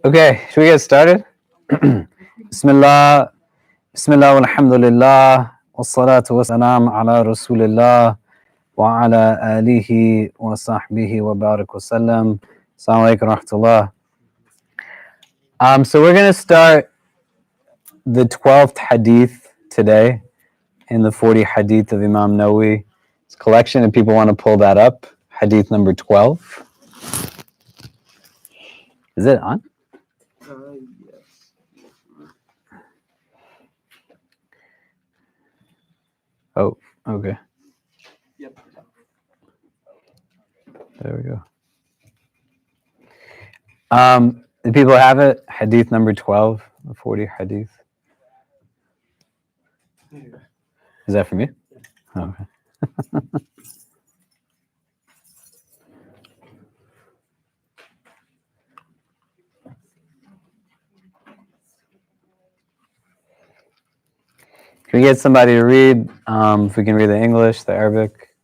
Okay, should we get started? Bismillah, Bismillah, walhamdulillah, wassalatu wassalam ala rasulillah, wa ala alihi wa sahbihi wa barak wasallam. Assalamu alaikum wa rahmatullah. So we're going to start the 12th hadith today in the 40 hadith of Imam Nawawi. It's a collection, if people want to pull that up. Hadith number 12. Is it on? Yes. Oh, okay. Yep. There we go. The people have it. Hadith number 12, the 40 hadith. Is that for me? Oh, okay. Can we get somebody to read? If we can read the English, the Arabic.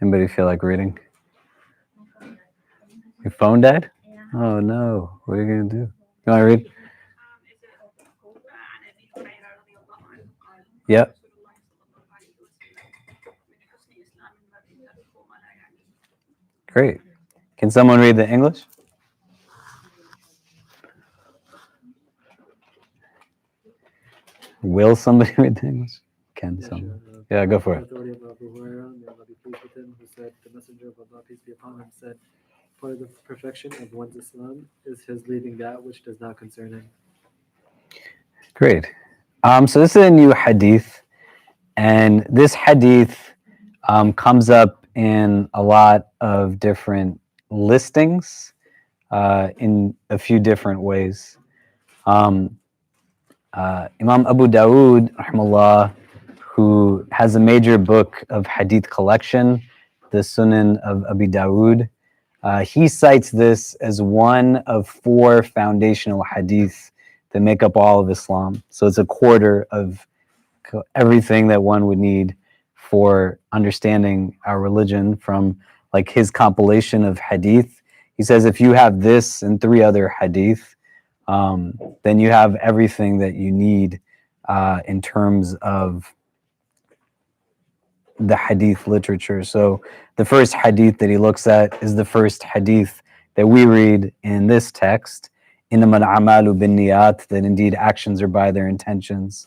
Anybody feel like reading? Your phone died? Oh no. What are you going to do? You want to read? Yep. Great. Can someone read the English? Will somebody read the English? Can someone? Yeah, go for it. Authority of Abu Hurairah, may Allah be pleased with him, who said, the Messenger of Allah, peace be upon him, said, part of the perfection of one's Islam is his leaving that which does not concern him. Great. So this is a new hadith, and this hadith comes up in a lot of different listings in a few different ways. Imam Abu Dawood, rahimahullah, who has a major book of hadith collection, the Sunan of Abu Dawood, he cites this as one of 4 foundational hadith that make up all of Islam. So it's a quarter of everything that one would need for understanding our religion from like his compilation of hadith. He says if you have this and 3 other hadith, then you have everything that you need in terms of the hadith literature. So the first hadith that he looks at is the first hadith that we read in this text, إِنَّمَا الْأَعْمَالُ بِالنِّيَّاتِ, that indeed actions are by their intentions.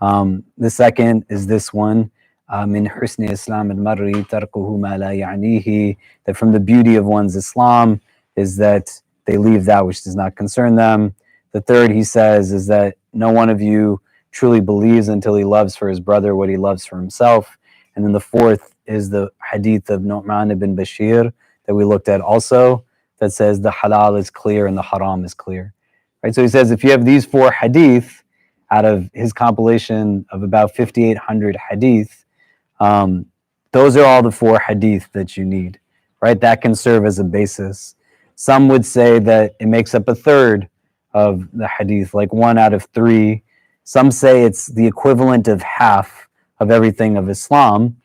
The second is this one, مِنْ حُسْنِ إِسْلَامِ الْمَرِّ تَرْكُهُ مَا لَا يَعْنِيهِ, that from the beauty of one's Islam is that they leave that which does not concern them. The third, he says, is that no one of you truly believes until he loves for his brother what he loves for himself. And then the fourth is the hadith of Nu'man ibn Bashir that we looked at also, that says the halal is clear and the haram is clear. Right? So he says if you have these 4 hadith out of his compilation of about 5,800 hadith, those are all the 4 hadith that you need. Right? That can serve as a basis. Some would say that it makes up a third of the hadith, like 1 out of 3. Some say it's the equivalent of half of everything of Islam,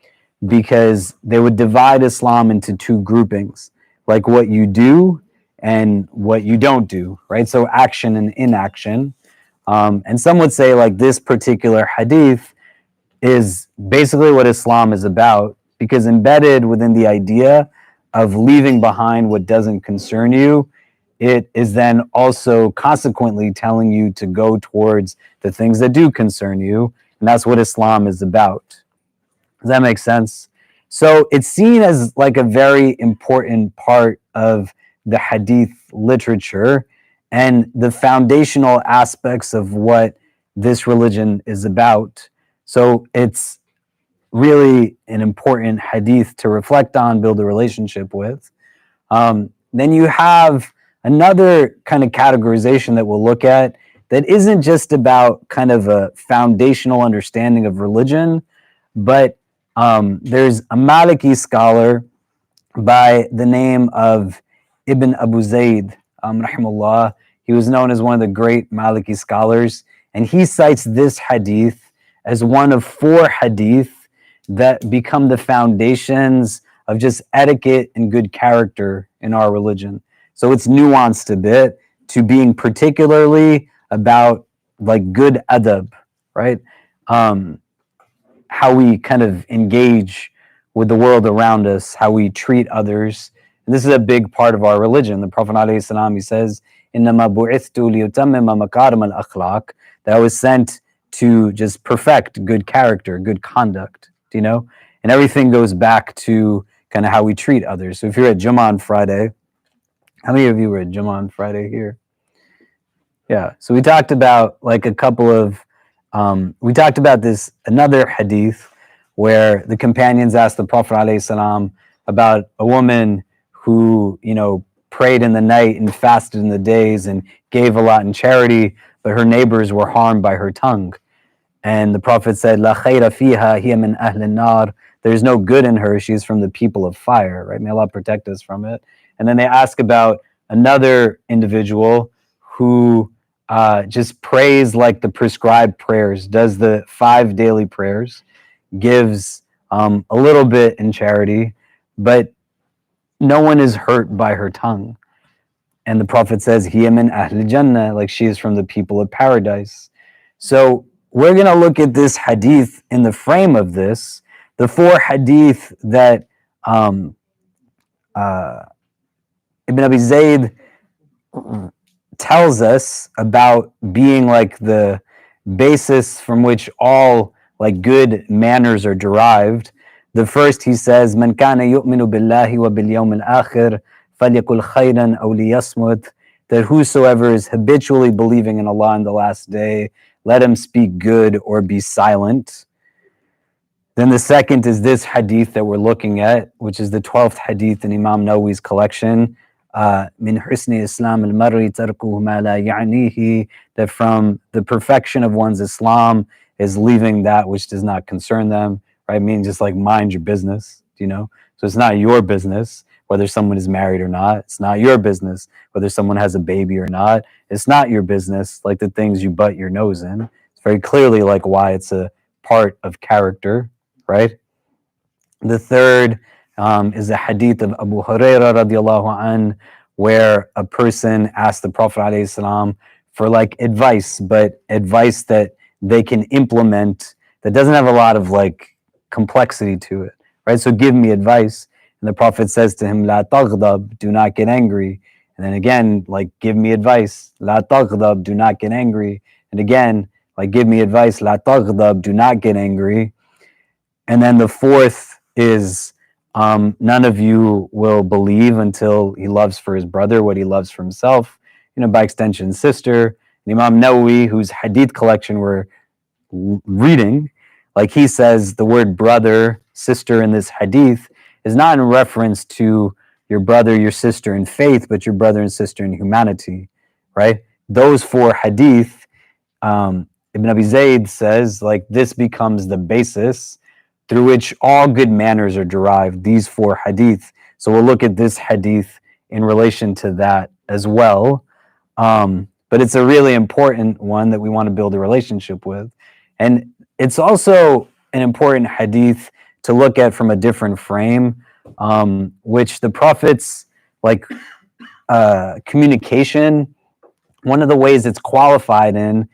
because they would divide Islam into 2 groupings, like what you do and what you don't do, right? So action and inaction. And some would say like this particular hadith is basically what Islam is about, because embedded within the idea of leaving behind what doesn't concern you, it is then also consequently telling you to go towards the things that do concern you. And that's what Islam is about. Does that make sense? So it's seen as like a very important part of the hadith literature and the foundational aspects of what this religion is about. So it's really an important hadith to reflect on, build a relationship with. Then you have another kind of categorization that we'll look at that isn't just about kind of a foundational understanding of religion, but there's a Maliki scholar by the name of Ibn Abu Zayd, rahimahullah. He was known as one of the great Maliki scholars, and he cites this hadith as one of 4 hadith that become the foundations of just etiquette and good character in our religion. So it's nuanced a bit to being particularly about like good adab, right? How we kind of engage with the world around us, how we treat others. And this is a big part of our religion. The Prophet ﷺ, he says, إِنَّمَا بُعِثْتُ لِيُتَمِّمَ مَكَارِمَ الْأَخْلَاقِ, that I was sent to just perfect good character, good conduct, you know? And everything goes back to kind of how we treat others. So if you're at Jummah on Friday, how many of you were at Jummah on Friday here? Yeah. So we talked about like a couple of, we talked about this, another hadith where the companions asked the Prophet ﷺ about a woman who, you know, prayed in the night and fasted in the days and gave a lot in charity, but her neighbors were harmed by her tongue. And the Prophet said, La khayra fiha hiya min ahli nar. There's no good in her. She's from the people of fire, right? May Allah protect us from it. And then they ask about another individual who just prays like the prescribed prayers, does the 5 daily prayers, gives a little bit in charity, but no one is hurt by her tongue. And the Prophet says, Hiya min ahli jannah, like she is from the people of paradise. So we're going to look at this hadith in the frame of this, the 4 hadith that Ibn Abi Zayd tells us about being like the basis from which all like good manners are derived. The first, he says, Man kana yu'minu billahi wa bil yawm al-akhir falyakul khayran aw liyasmut, that whosoever is habitually believing in Allah and the last day, let him speak good or be silent. Then the second is this hadith that we're looking at, which is the 12th hadith in Imam Nawawi's collection. Min husni Islam al-mar'i tarkuhu ma la ya'nihi, that from the perfection of one's Islam is leaving that which does not concern them, right? Meaning just like mind your business, you know? So it's not your business whether someone is married or not. It's not your business whether someone has a baby or not. It's not your business like the things you butt your nose in. It's very clearly like why it's a part of character, right? The third is the hadith of Abu Hurairah radiallahu anh, where a person asked the Prophet ﷺ for like advice, but advice that they can implement that doesn't have a lot of like complexity to it, right? So give me advice. And the Prophet says to him, La taghdab, do not get angry. And then again, like, give me advice. La taghdab, do not get angry. And again, like, give me advice. La taghdab, do not get angry. And then the fourth is, none of you will believe until he loves for his brother what he loves for himself, you know, by extension, sister. And Imam Nawawi, whose hadith collection we're reading, like he says, the word brother, sister in this hadith is not in reference to your brother, your sister in faith, but your brother and sister in humanity, right? Those 4 hadith, Ibn Abi Zayd says, like, this becomes the basis through which all good manners are derived, these 4 hadith. So we'll look at this hadith in relation to that as well. But it's a really important one that we want to build a relationship with. And it's also an important hadith to look at from a different frame, which the Prophet's like communication, one of the ways it's qualified in,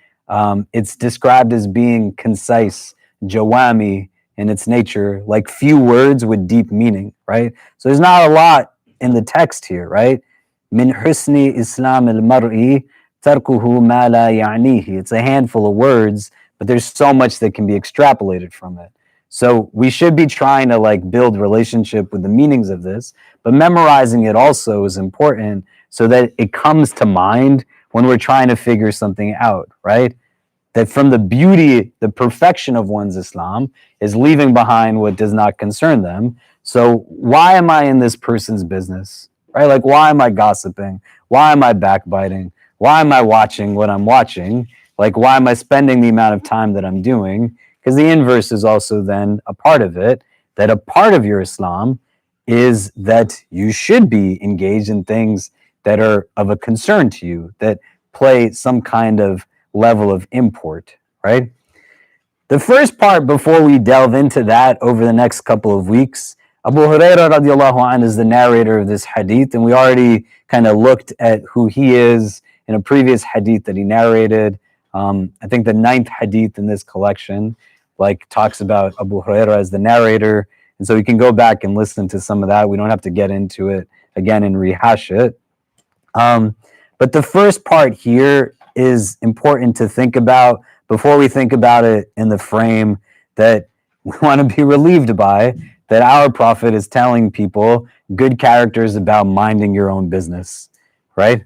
it's described as being concise, jawami in its nature, like few words with deep meaning, right? So there's not a lot in the text here, right? Min husni Islam al-mar'i tarkuhu ma la ya'nihi. It's a handful of words, but there's so much that can be extrapolated from it. So we should be trying to like build relationship with the meanings of this, but memorizing it also is important so that it comes to mind when we're trying to figure something out, right? That from the beauty, the perfection of one's Islam is leaving behind what does not concern them. So why am I in this person's business, right? Like, why am I gossiping? Why am I backbiting? Why am I watching what I'm watching? Like, why am I spending the amount of time that I'm doing? Because the inverse is also then a part of it, that a part of your Islam is that you should be engaged in things that are of a concern to you, that play some kind of level of import, right? The first part, before we delve into that over the next couple of weeks, Abu Hurairah radiallahu anh is the narrator of this hadith, and we already kind of looked at who he is in a previous hadith that he narrated. I think the 9th hadith in this collection talks about Abu Hurairah as the narrator, and so you can go back and listen to some of that. We don't have to get into it again and rehash it. But the first part here is important to think about before we think about it in the frame that we want to be relieved by, that our Prophet is telling people good characters about minding your own business, right?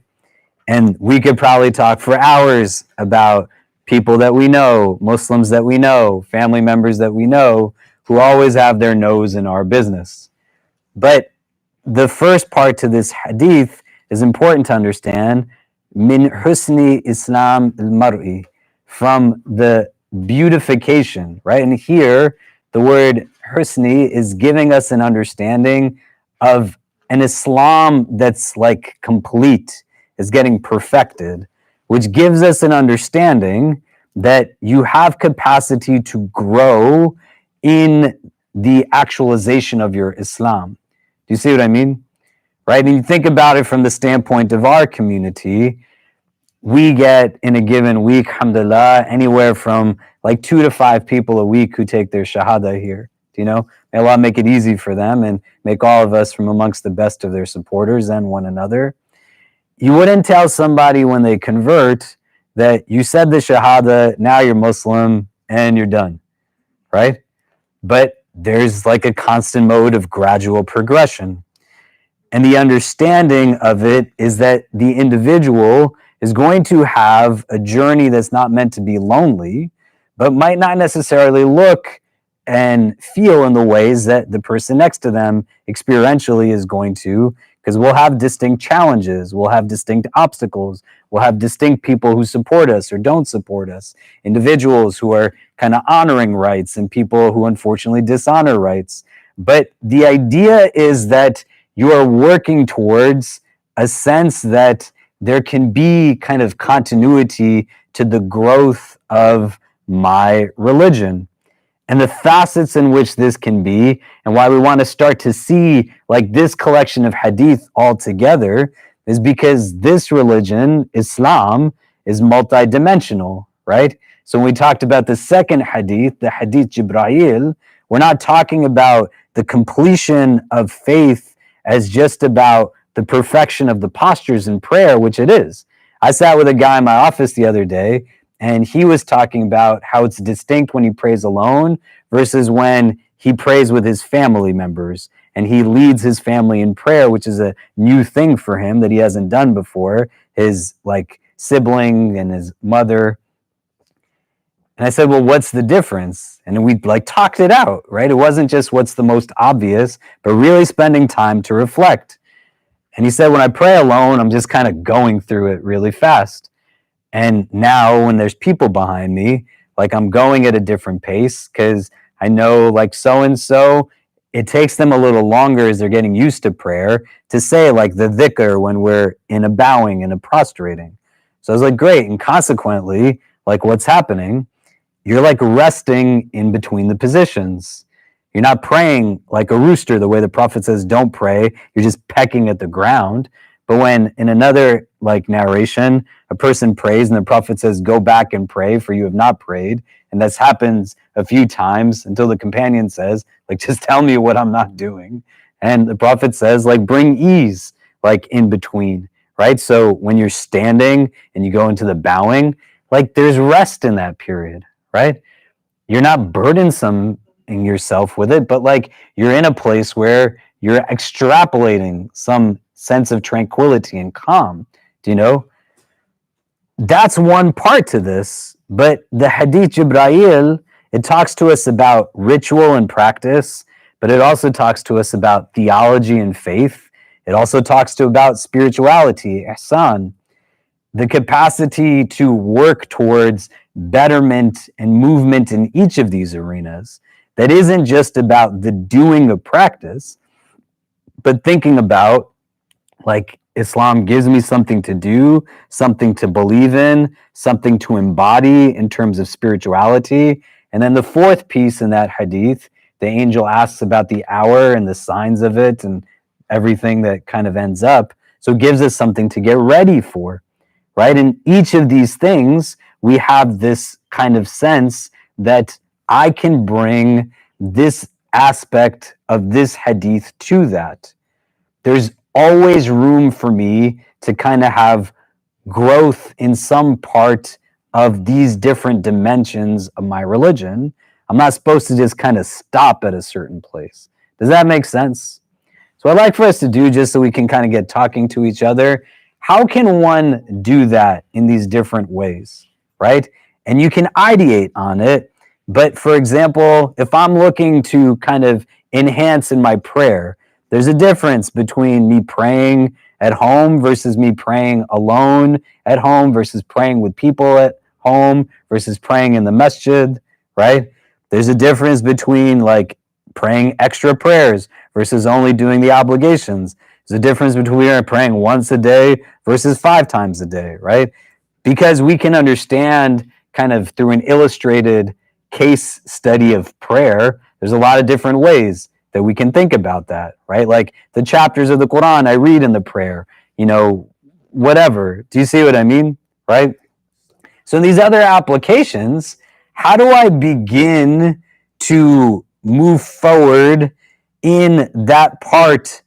And we could probably talk for hours about people that we know, Muslims that we know, family members that we know, who always have their nose in our business. But the first part to this hadith is important to understand. Min husni Islam al-mar'i, from the beautification, right? And here, the word husni is giving us an understanding of an Islam that's like complete, is getting perfected, which gives us an understanding that you have capacity to grow in the actualization of your Islam. Do you see what I mean? Right? And you think about it from the standpoint of our community, we get in a given week, alhamdulillah, anywhere from like 2 to 5 people a week who take their shahada here. Do you know? May Allah make it easy for them and make all of us from amongst the best of their supporters and one another. You wouldn't tell somebody when they convert that you said the shahada, now you're Muslim and you're done, right? But there's like a constant mode of gradual progression. And the understanding of it is that the individual is going to have a journey that's not meant to be lonely, but might not necessarily look and feel in the ways that the person next to them experientially is going to, because we'll have distinct challenges, we'll have distinct obstacles, we'll have distinct people who support us or don't support us, individuals who are kind of honoring rights and people who unfortunately dishonor rights. But the idea is that you are working towards a sense that there can be kind of continuity to the growth of my religion. And the facets in which this can be, and why we want to start to see like this collection of hadith all together, is because this religion, Islam, is multidimensional, right? So when we talked about the second hadith, the hadith Jibreel, we're not talking about the completion of faith as just about the perfection of the postures in prayer, which it is. I sat with a guy in my office the other day, and he was talking about how it's distinct when he prays alone versus when he prays with his family members, and he leads his family in prayer, which is a new thing for him that he hasn't done before, his like sibling and his mother. And I said, well, what's the difference? And we like talked it out, right? It wasn't just what's the most obvious, but really spending time to reflect. And he said, when I pray alone, I'm just kind of going through it really fast. And now when there's people behind me, like I'm going at a different pace because I know like so-and-so, it takes them a little longer as they're getting used to prayer to say like the dhikr when we're in a bowing and a prostrating. So I was like, great. And consequently, like what's happening, you're like resting in between the positions. You're not praying like a rooster, the way the Prophet says, don't pray. You're just pecking at the ground. But when in another like narration, a person prays and the Prophet says, go back and pray for you have not prayed. And this happens a few times until the companion says, like, just tell me what I'm not doing. And the Prophet says, like, bring ease, like in between, right? So when you're standing and you go into the bowing, like there's rest in that period, right? You're not burdensome in yourself with it, but like you're in a place where you're extrapolating some sense of tranquility and calm. Do you know? That's one part to this, but the Hadith Jibreel, it talks to us about ritual and practice, but it also talks to us about theology and faith. It also talks to about spirituality, ihsan, the capacity to work towards betterment and movement in each of these arenas. That isn't just about the doing of practice, but thinking about like Islam gives me something to do, something to believe in, something to embody in terms of spirituality. And then the fourth piece in that hadith, the angel asks about the hour and the signs of it and everything that kind of ends up. So it gives us something to get ready for, right? In each of these things, we have this kind of sense that I can bring this aspect of this hadith to that. There's always room for me to kind of have growth in some part of these different dimensions of my religion. I'm not supposed to just kind of stop at a certain place. Does that make sense? So I'd like for us to do, just so we can kind of get talking to each other, how can one do that in these different ways, right? And you can ideate on it. But for example, if I'm looking to kind of enhance in my prayer, there's a difference between me praying at home versus me praying alone at home versus praying with people at home versus praying in the masjid, right? There's a difference between like praying extra prayers versus only doing the obligations. There's a difference between praying once a day versus 5 times a day, right? Because we can understand kind of through an illustrated case study of prayer, there's a lot of different ways that we can think about that, right? Like the chapters of the Quran I read in the prayer, whatever. Do you see what I mean, right? So in these other applications, how do I begin to move forward in that part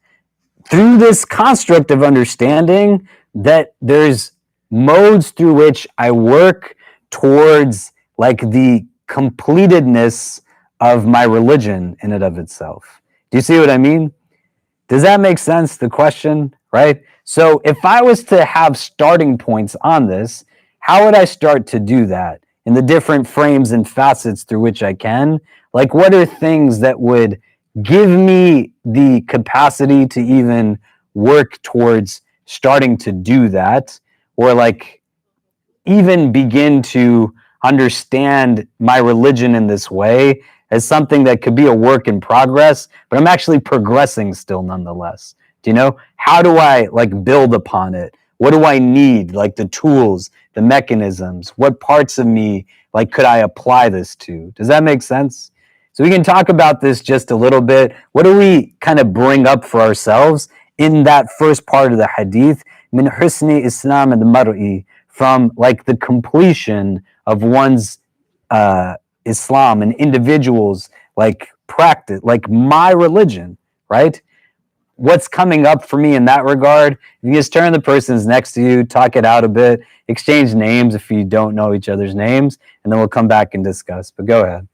through this construct of understanding that there's modes through which I work towards like the completedness of my religion in and of itself? Do you see what I mean? Does that make sense, the question, right? So if I was to have starting points on this, how would I start to do that in the different frames and facets through which I can? Like, what are things that would give me the capacity to even work towards starting to do that, or like even begin to understand my religion in this way as something that could be a work in progress, but I'm actually progressing still nonetheless. Do you know? How do I like build upon it? What do I need? Like the tools, the mechanisms, what parts of me like could I apply this to? Does that make sense? So we can talk about this just a little bit. What do we kind of bring up for ourselves in that first part of the hadith? Min husni Islam al-mar'i, from like the completion of one's Islam, and individuals like practice, like my religion, right? What's coming up for me in that regard? You just turn to the person's next to you, talk it out a bit, exchange names if you don't know each other's names, and then we'll come back and discuss. But go ahead.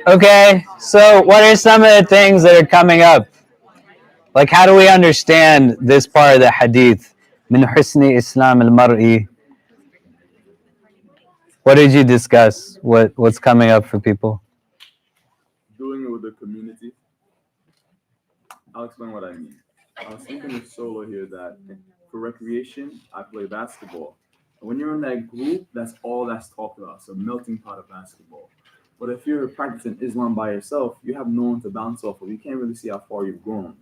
Okay, so what are some of the things that are coming up? Like, how do we understand this part of the hadith? Min husni Islam al-mar'i. What did you discuss? What's coming up for people? Doing it with the community. I'll explain what I mean. I was thinking with Solo here that for recreation, I play basketball. And when you're in that group, that's all that's talked about. It's a melting pot of basketball. But if you're practicing Islam by yourself, you have no one to bounce off of. You can't really see how far you've grown.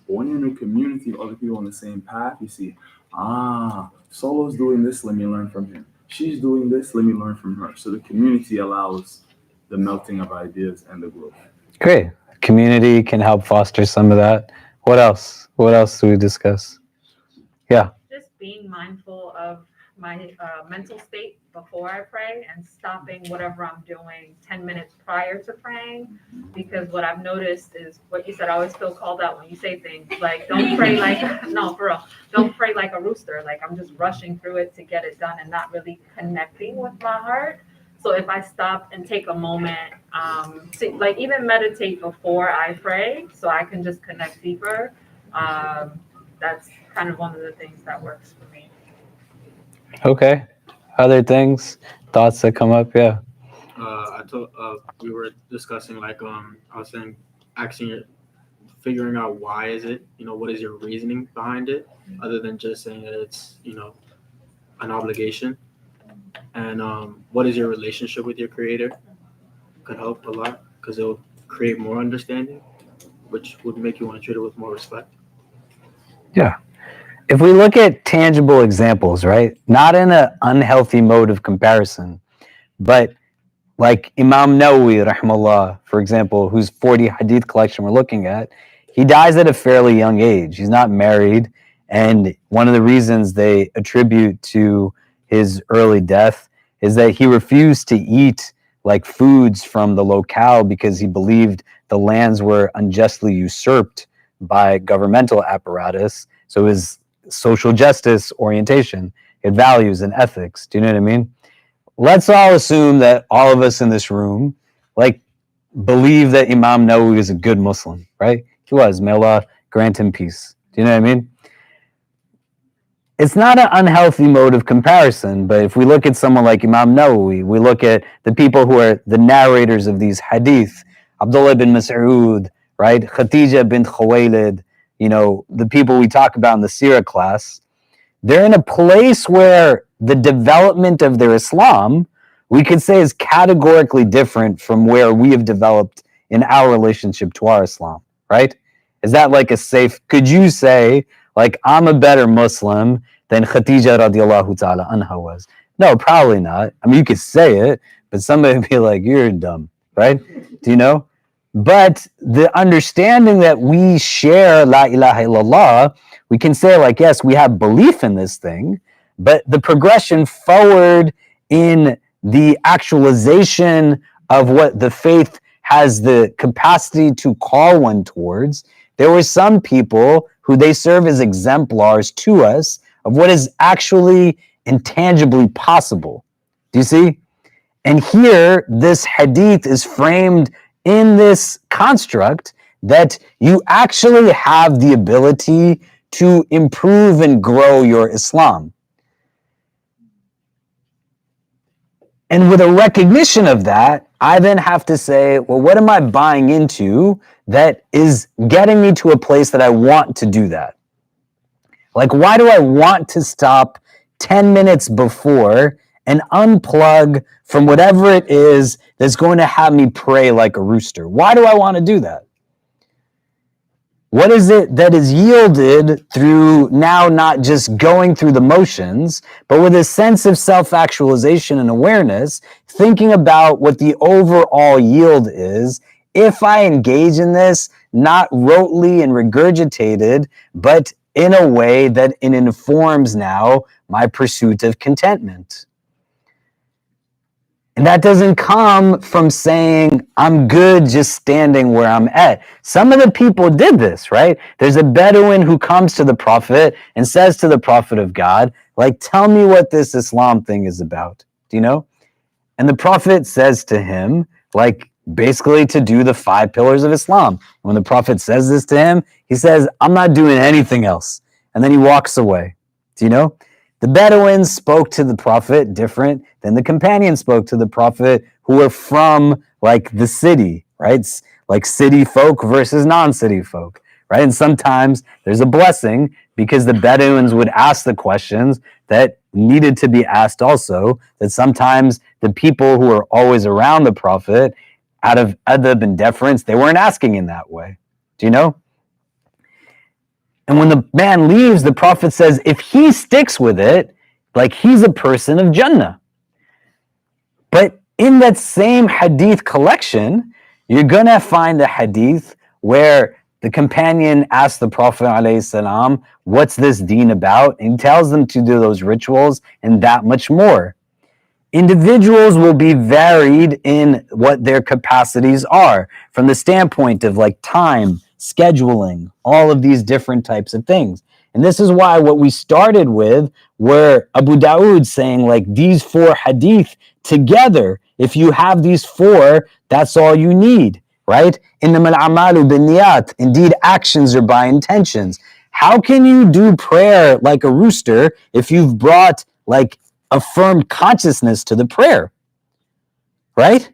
But when you're in a community of other people on the same path, you see, Solo's doing this, let me learn from him. She's doing this, let me learn from her. So the community allows the melting of ideas and the growth. Great. Community can help foster some of that. What else? What else do we discuss? Yeah. Just being mindful of my mental state before I pray and stopping whatever I'm doing 10 minutes prior to praying. Because what I've noticed is what you said, I always feel called out when you say things like, don't pray like, no, for real, don't pray like a rooster. Like I'm just rushing through it to get it done and not really connecting with my heart. So if I stop and take a moment to like even meditate before I pray so I can just connect deeper, that's kind of one of the things that works for me. Okay. Other things, thoughts that come up? Yeah. We were discussing I was saying, figuring out why is it, what is your reasoning behind it, other than just saying that it's, an obligation, and what is your relationship with your creator could help a lot because it'll create more understanding, which would make you want to treat it with more respect. Yeah. If we look at tangible examples, right, not in an unhealthy mode of comparison, but like Imam Nawawi, rahmallah, for example, whose 40 hadith collection we're looking at, he dies at a fairly young age. He's not married. And one of the reasons they attribute to his early death is that he refused to eat like foods from the locale because he believed the lands were unjustly usurped by governmental apparatus. So his social justice orientation, it values and ethics. Do you know what I mean? Let's all assume that all of us in this room believe that Imam Nawawi is a good Muslim, right? He was. May Allah grant him peace. Do you know what I mean? It's not an unhealthy mode of comparison, but if we look at someone like Imam Nawawi, we look at the people who are the narrators of these hadith, Abdullah bin Mas'ud, right? Khadija bint Khuwaylid, the people we talk about in the Sirah class, they're in a place where the development of their Islam we could say is categorically different from where we have developed in our relationship to our Islam, right? Is that like a safe, could you say, like, I'm a better Muslim than Khadija radiallahu ta'ala anha was? No, probably not. I mean, you could say it, but somebody would be like, you're dumb, right? Do you know? But the understanding that we share La ilaha illallah, we can say, like, yes, we have belief in this thing, but the progression forward in the actualization of what the faith has the capacity to call one towards, there were some people who they serve as exemplars to us of what is actually intangibly possible. Do you see? And here, this hadith is framed in this construct that you actually have the ability to improve and grow your Islam. And with a recognition of that, I then have to say, well, what am I buying into that is getting me to a place that I want to do that? Like, why do I want to stop 10 minutes before and unplug from whatever it is that's going to have me pray like a rooster? Why do I want to do that? What is it that is yielded through now not just going through the motions, but with a sense of self-actualization and awareness, thinking about what the overall yield is if I engage in this, not rotely and regurgitated, but in a way that it informs now my pursuit of contentment. And that doesn't come from saying, I'm good just standing where I'm at. Some of the people did this, right? There's a Bedouin who comes to the Prophet and says to the Prophet of God, like, tell me what this Islam thing is about. Do you know? And the Prophet says to him, like, basically to do the 5 pillars of Islam. When the Prophet says this to him, he says, I'm not doing anything else. And then he walks away. Do you know? The Bedouins spoke to the Prophet different than the companions spoke to the Prophet who were from, like, the city, right? Like city folk versus non-city folk, right? And sometimes there's a blessing because the Bedouins would ask the questions that needed to be asked also, that sometimes the people who are always around the Prophet, out of adab and deference, they weren't asking in that way. Do you know? And when the man leaves, the Prophet says, if he sticks with it, like, he's a person of Jannah. But in that same hadith collection, you're going to find a hadith where the companion asks the Prophet ﷺ, what's this deen about? And he tells them to do those rituals and that much more. Individuals will be varied in what their capacities are from the standpoint of, like, time, scheduling, all of these different types of things. And this is why what we started with were Abu Dawood saying, like, these 4 hadith together, if you have these 4, that's all you need, right? Innamal a'malu binniyat. Indeed, actions are by intentions. How can you do prayer like a rooster if you've brought, like, a firm consciousness to the prayer, right?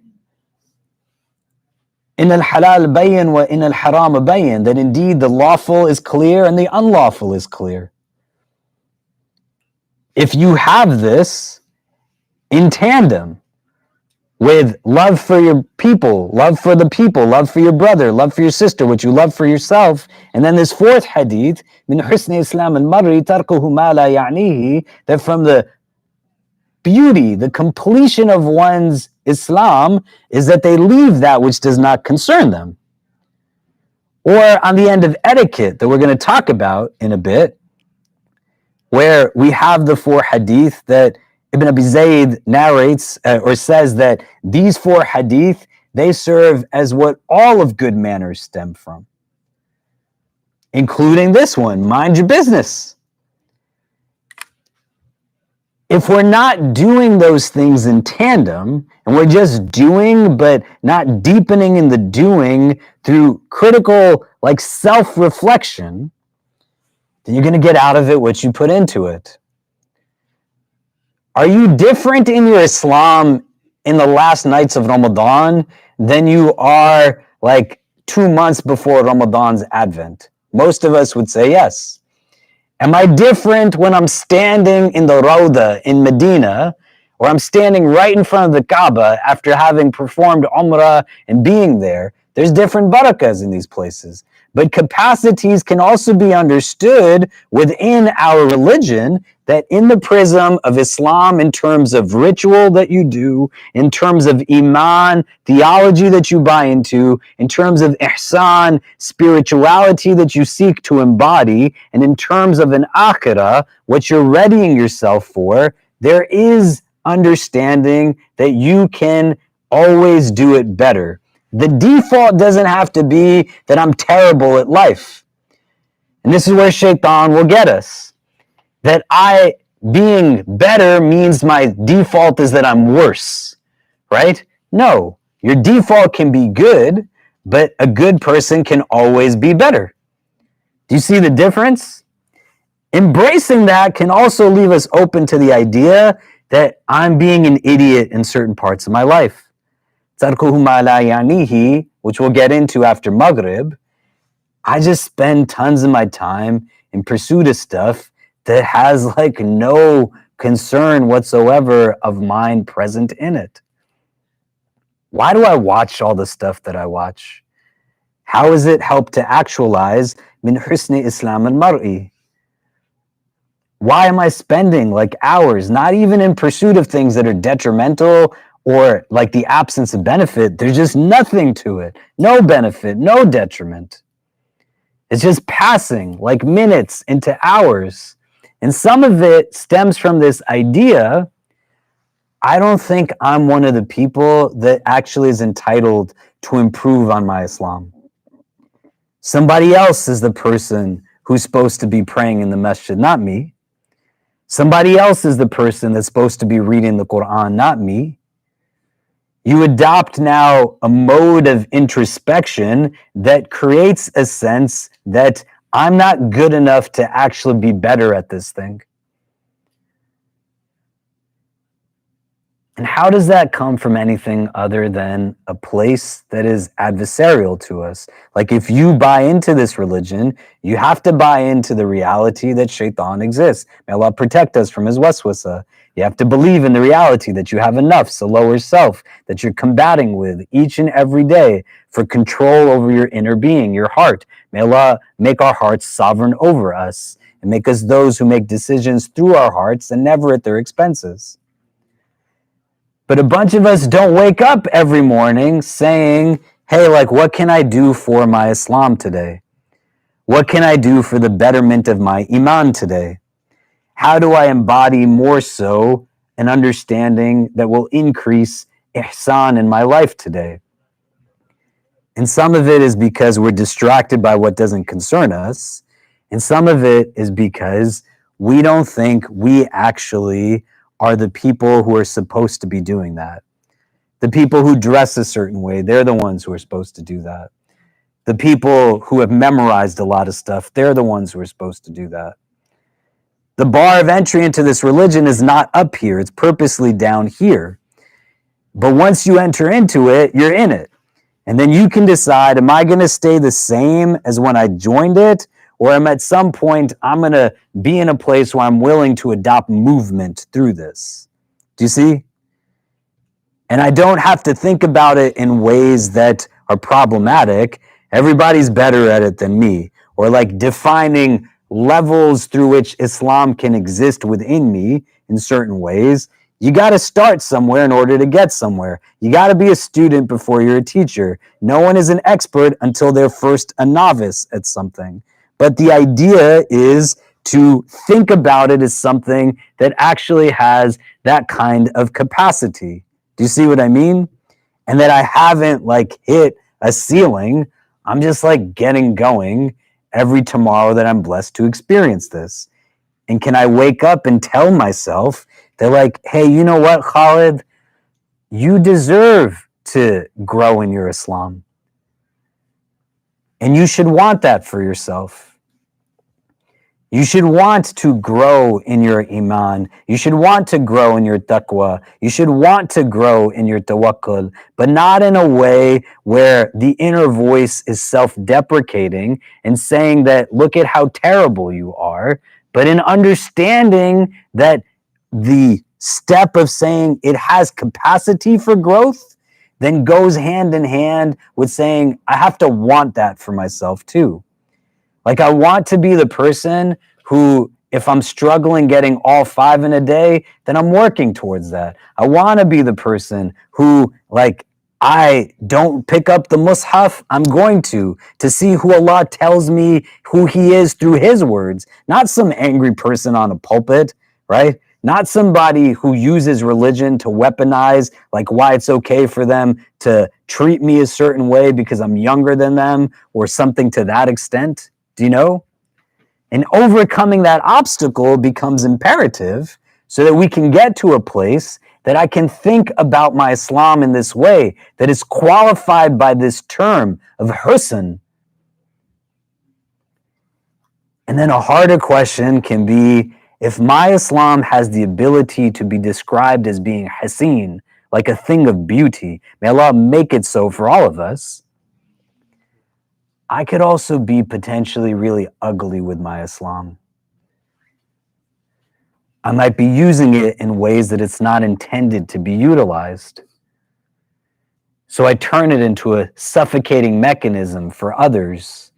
In al-halal bayin wa in al-haram bayin, that indeed the lawful is clear and the unlawful is clear. If you have this in tandem with love for your people, love for the people, love for your brother, love for your sister, what you love for yourself, and then this 4th hadith, min husni islam al-mar'i tarkuhu ma la ya'nihi, that from the beauty, the completion of one's Islam is that they leave that which does not concern them. Or on the end of etiquette that we're going to talk about in a bit, where we have the 4 hadith that Ibn Abi Zayd narrates or says that these 4 hadith, they serve as what all of good manners stem from, including this one, mind your business. If we're not doing those things in tandem, and we're just doing but not deepening in the doing through critical, like, self-reflection, then you're going to get out of it what you put into it. Are you different in your Islam in the last nights of Ramadan than you are, like, 2 months before Ramadan's advent? Most of us would say yes. Am I different when I'm standing in the Rawda in Medina, or I'm standing right in front of the Kaaba after having performed Umrah and being there. There's different barakas in these places. But capacities can also be understood within our religion, that in the prism of Islam, in terms of ritual that you do, in terms of iman, theology that you buy into, in terms of ihsan, spirituality that you seek to embody, and in terms of an akhirah, what you're readying yourself for, there is understanding that you can always do it better. The default doesn't have to be that I'm terrible at life. And this is where shaitan will get us. That being better means my default is that I'm worse, right? No, your default can be good, but a good person can always be better. Do you see the difference? Embracing that can also leave us open to the idea that I'm being an idiot in certain parts of my life. Which we'll get into after Maghrib. I just spend tons of my time in pursuit of stuff that has like no concern whatsoever of mine present in it. Why do I watch all the stuff that I watch? How has it helped to actualize min husni Islam al-mar'i? Why am I spending like hours, not even in pursuit of things that are detrimental or like the absence of benefit? There's just nothing to it. No benefit, no detriment. It's just passing like minutes into hours. And some of it stems from this idea, I don't think I'm one of the people that actually is entitled to improve on my Islam. Somebody else is the person who's supposed to be praying in the masjid, not me. Somebody else is the person that's supposed to be reading the Quran, not me. You adopt now a mode of introspection that creates a sense that I'm not good enough to actually be better at this thing. And how does that come from anything other than a place that is adversarial to us? Like if you buy into this religion, you have to buy into the reality that shaitan exists. May Allah protect us from his waswasa. You have to believe in the reality that you have a nafs, a lower self, that you're combating with each and every day for control over your inner being, your heart. May Allah make our hearts sovereign over us and make us those who make decisions through our hearts and never at their expenses. But a bunch of us don't wake up every morning saying, hey, like, what can I do for my Islam today? What can I do for the betterment of my iman today? How do I embody more so an understanding that will increase ihsan in my life today? And some of it is because we're distracted by what doesn't concern us. And some of it is because we don't think we actually are the people who are supposed to be doing that. The people who dress a certain way, they're the ones who are supposed to do that. The people who have memorized a lot of stuff, they're the ones who are supposed to do that. The bar of entry into this religion is not up here, it's purposely down here. But once you enter into it, you're in it. And then you can decide, am I going to stay the same as when I joined it? Or am at some point, I'm going to be in a place where I'm willing to adopt movement through this. Do you see? And I don't have to think about it in ways that are problematic. Everybody's better at it than me. Or like defining levels through which Islam can exist within me in certain ways. You got to start somewhere in order to get somewhere. You got to be a student before you're a teacher. No one is an expert until they're first a novice at something. But the idea is to think about it as something that actually has that kind of capacity. Do you see what I mean? And that I haven't like hit a ceiling. I'm just like getting going every tomorrow that I'm blessed to experience this. And can I wake up and tell myself that like, hey, you know what, Khalid? You deserve to grow in your Islam. And you should want that for yourself. You should want to grow in your iman. You should want to grow in your taqwa. You should want to grow in your tawakkul, but not in a way where the inner voice is self-deprecating and saying that, look at how terrible you are, but in understanding that the step of saying it has capacity for growth then goes hand in hand with saying, I have to want that for myself too. Like, I want to be the person who, if I'm struggling getting all 5 in a day, then I'm working towards that. I want to be the person who, like, I don't pick up the mushaf, I'm going to see who Allah tells me who He is through His words, not some angry person on a pulpit, right? Not somebody who uses religion to weaponize, like, why it's okay for them to treat me a certain way because I'm younger than them or something to that extent. Do you know? And overcoming that obstacle becomes imperative so that we can get to a place that I can think about my Islam in this way, that is qualified by this term of husn. And then a harder question can be, if my Islam has the ability to be described as being hasin, like a thing of beauty, may Allah make it so for all of us, I could also be potentially really ugly with my Islam. I might be using it in ways that it's not intended to be utilized. So I turn it into a suffocating mechanism for others.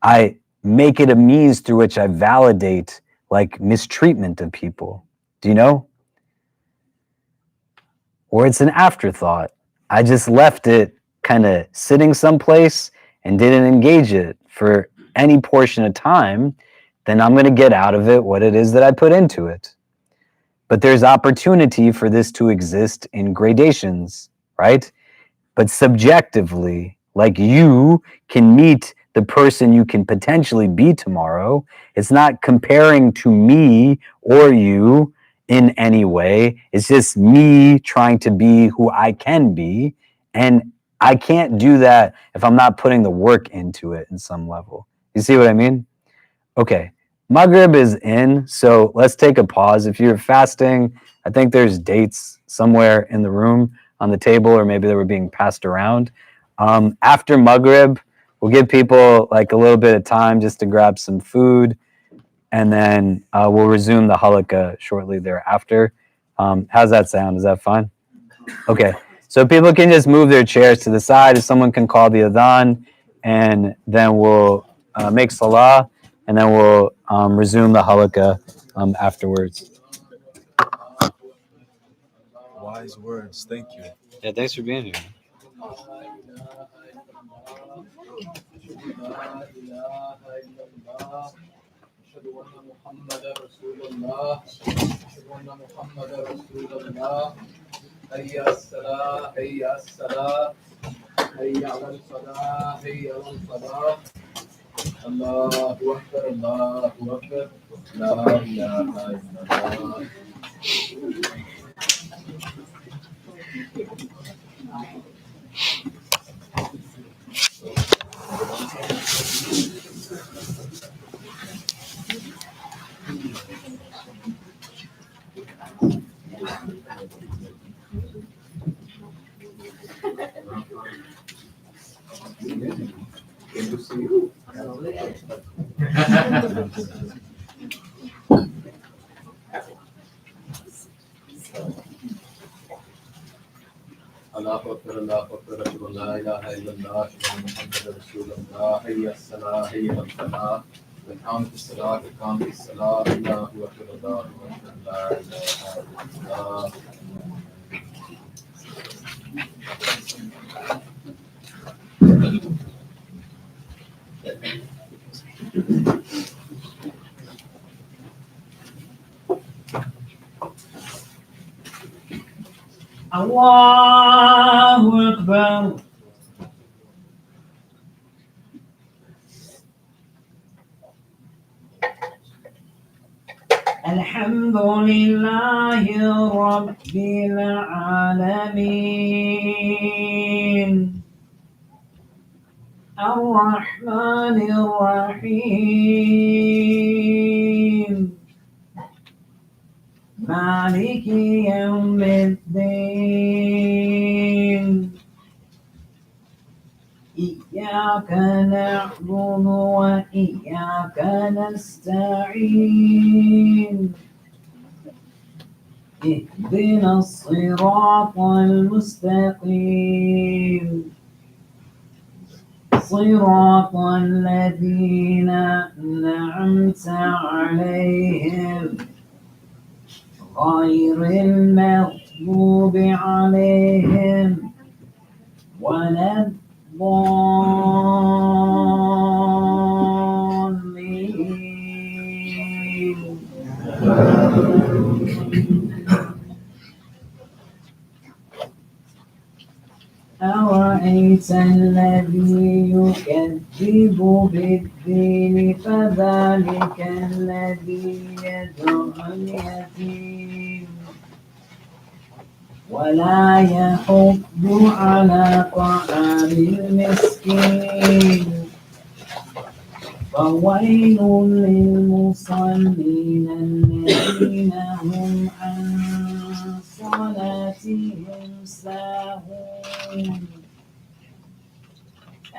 I make it a means through which I validate, like, mistreatment of people. Do you know? Or it's an afterthought. I just left it kind of sitting someplace and didn't engage it for any portion of time, then I'm going to get out of it what it is that I put into it. But there's opportunity for this to exist in gradations, right? But subjectively, like, you can meet the person you can potentially be tomorrow. It's not comparing to me or you in any way. It's just me trying to be who I can be. And I can't do that if I'm not putting the work into it in some level. You see what I mean? Okay. Maghrib is in, so let's take a pause. If you're fasting, I think there's dates somewhere in the room on the table, or maybe they were being passed around. After Maghrib, we'll give people like a little bit of time just to grab some food, and then we'll resume the halaqah shortly thereafter. How's that sound? Is that fine? Okay. So people can just move their chairs to the side. If someone can call the adhan, and then we'll make salah, and then we'll resume the halaqah afterwards. Wise words. Thank you. Yeah, thanks for being here. هيا الصلاة هيا الصلاة هيا على الصلاة هيا على الصلاة الله أكبر الله أكبر لا إله إلا الله الله أكبر الله أكبر أشهد أن لا إله إلا الله أشهد أن محمدا رسول الله هيا الصلاة هيا الفلاح قامت الصلاة قامت الصلاة الله أكبر الله أكبر لا إله إلا الله الله أكبر الحمد لله رب العالمين الرحمن الرحيم مالك يوم الدين إياك نعبد وإياك نستعين اهدنا الصراط المستقيم صراط الذين أنعمت عليهم غير المغضوب عليهم ولا الضالين أرأيت الذي يكذب بالدين فذلك الذي يدعو اليتيم ولا يحض على طعام المسكين فويل للمصلين الذين هم عن صلاتهم ساهون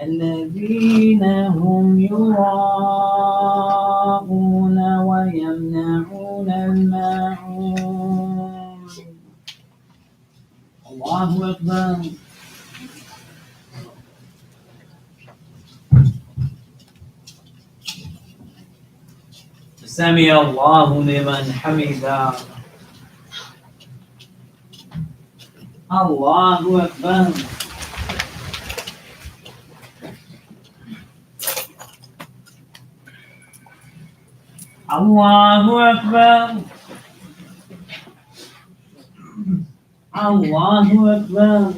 الذين هم يراءون ويمنعون الماعون الله أكبر سمع الله لمن حمده الله أكبر الله أكبر الله أكبر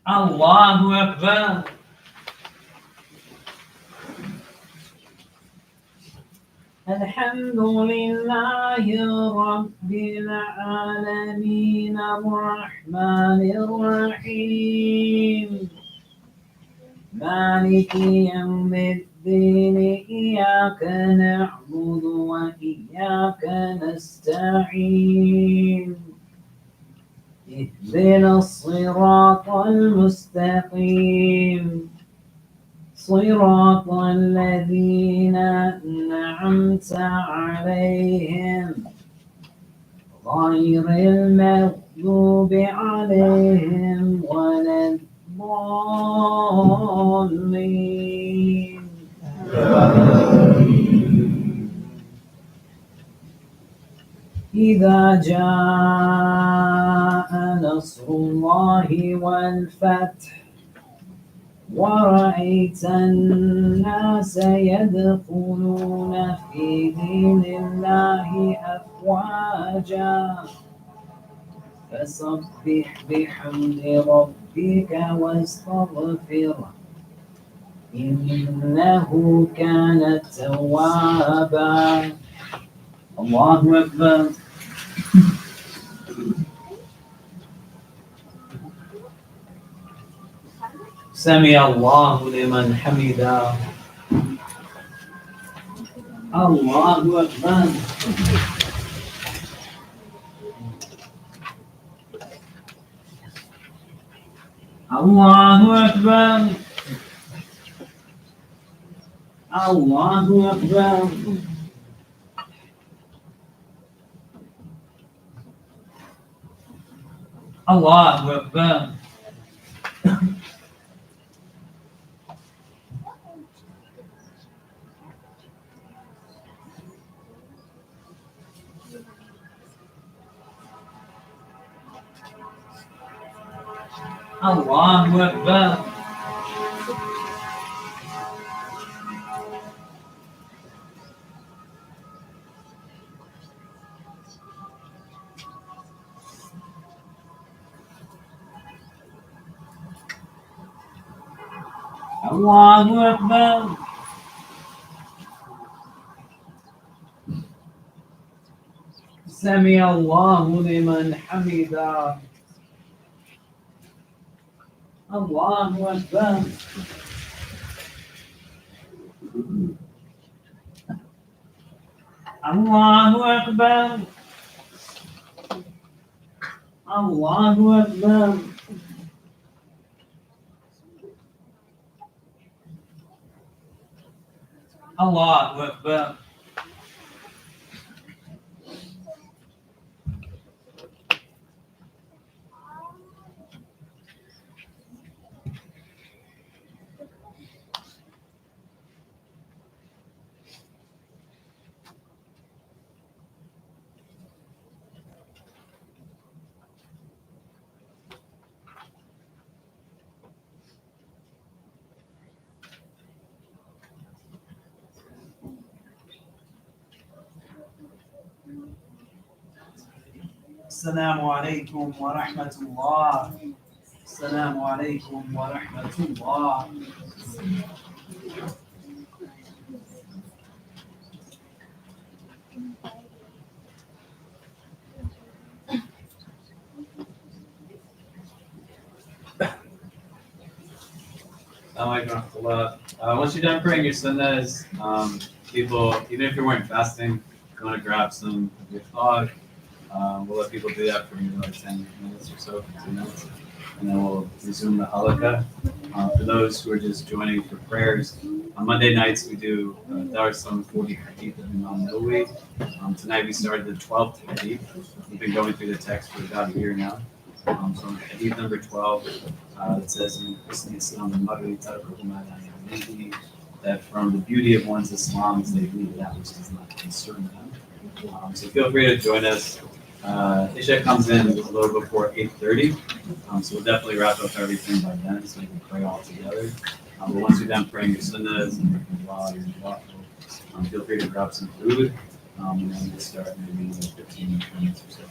الله أكبر الحمد لله رب العالمين الرحمن الرحيم مالك يوم الدين إياك نعبد وإياك نستعين اهدنا الصراط المستقيم صراط الذين أنعمت عليهم غير المغضوب عليهم ولا الضالين إذا جاء نصر الله والفتح ورأيت الناس يدخلون في دين الله أفواجا فسبح بحمد ربك واستغفره إنه كان توابا الله أكبر سمع الله لمن حمده الله أكبر الله أكبر الله أكبر الله أكبر الله أكبر الله أكبر سمع الله لمن حمده الله أكبر الله أكبر الله أكبر Allahu Akbar. السلام عليكم ورحمة الله. السلام عليكم ورحمة الله. Once you're done praying your sunnahs, people, even if you're wearing fasting, you want to grab some of your thought. We'll let people do that for maybe like 10 minutes or so, 15 minutes, and then we'll resume the halakha. For those who are just joining for prayers, on Monday nights we do Darsam 40 Hadith of Imam Nawawi. Tonight we started the 12th Hadith. We've been going through the text for about a year now. So Hadith number 12, it says in Islam that from the beauty of one's Islam is they leave that which does not concern them. So feel free to join us. Isha comes in a little before 8:30, so we'll definitely wrap up everything by then so we can pray all together. But once you're done praying your sunnahs and while you're in feel free to grab some food, and then we'll start maybe in 15 minutes or so.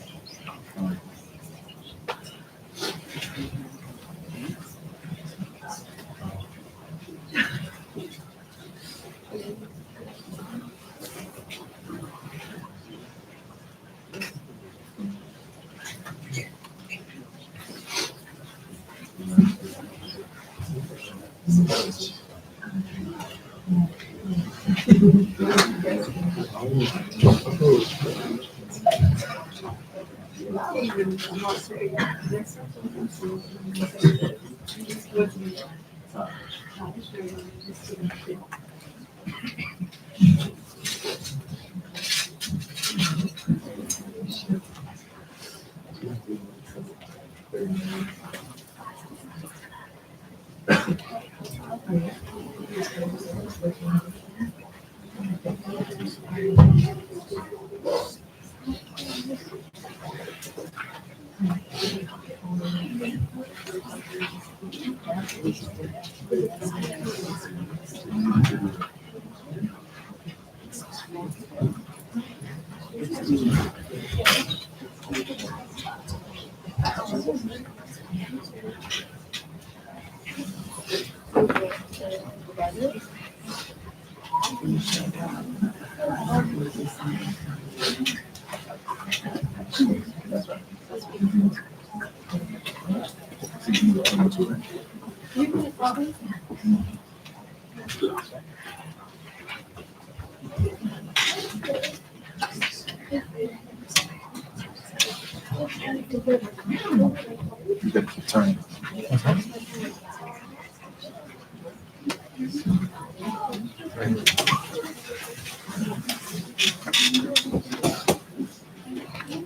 You gotta keep turning.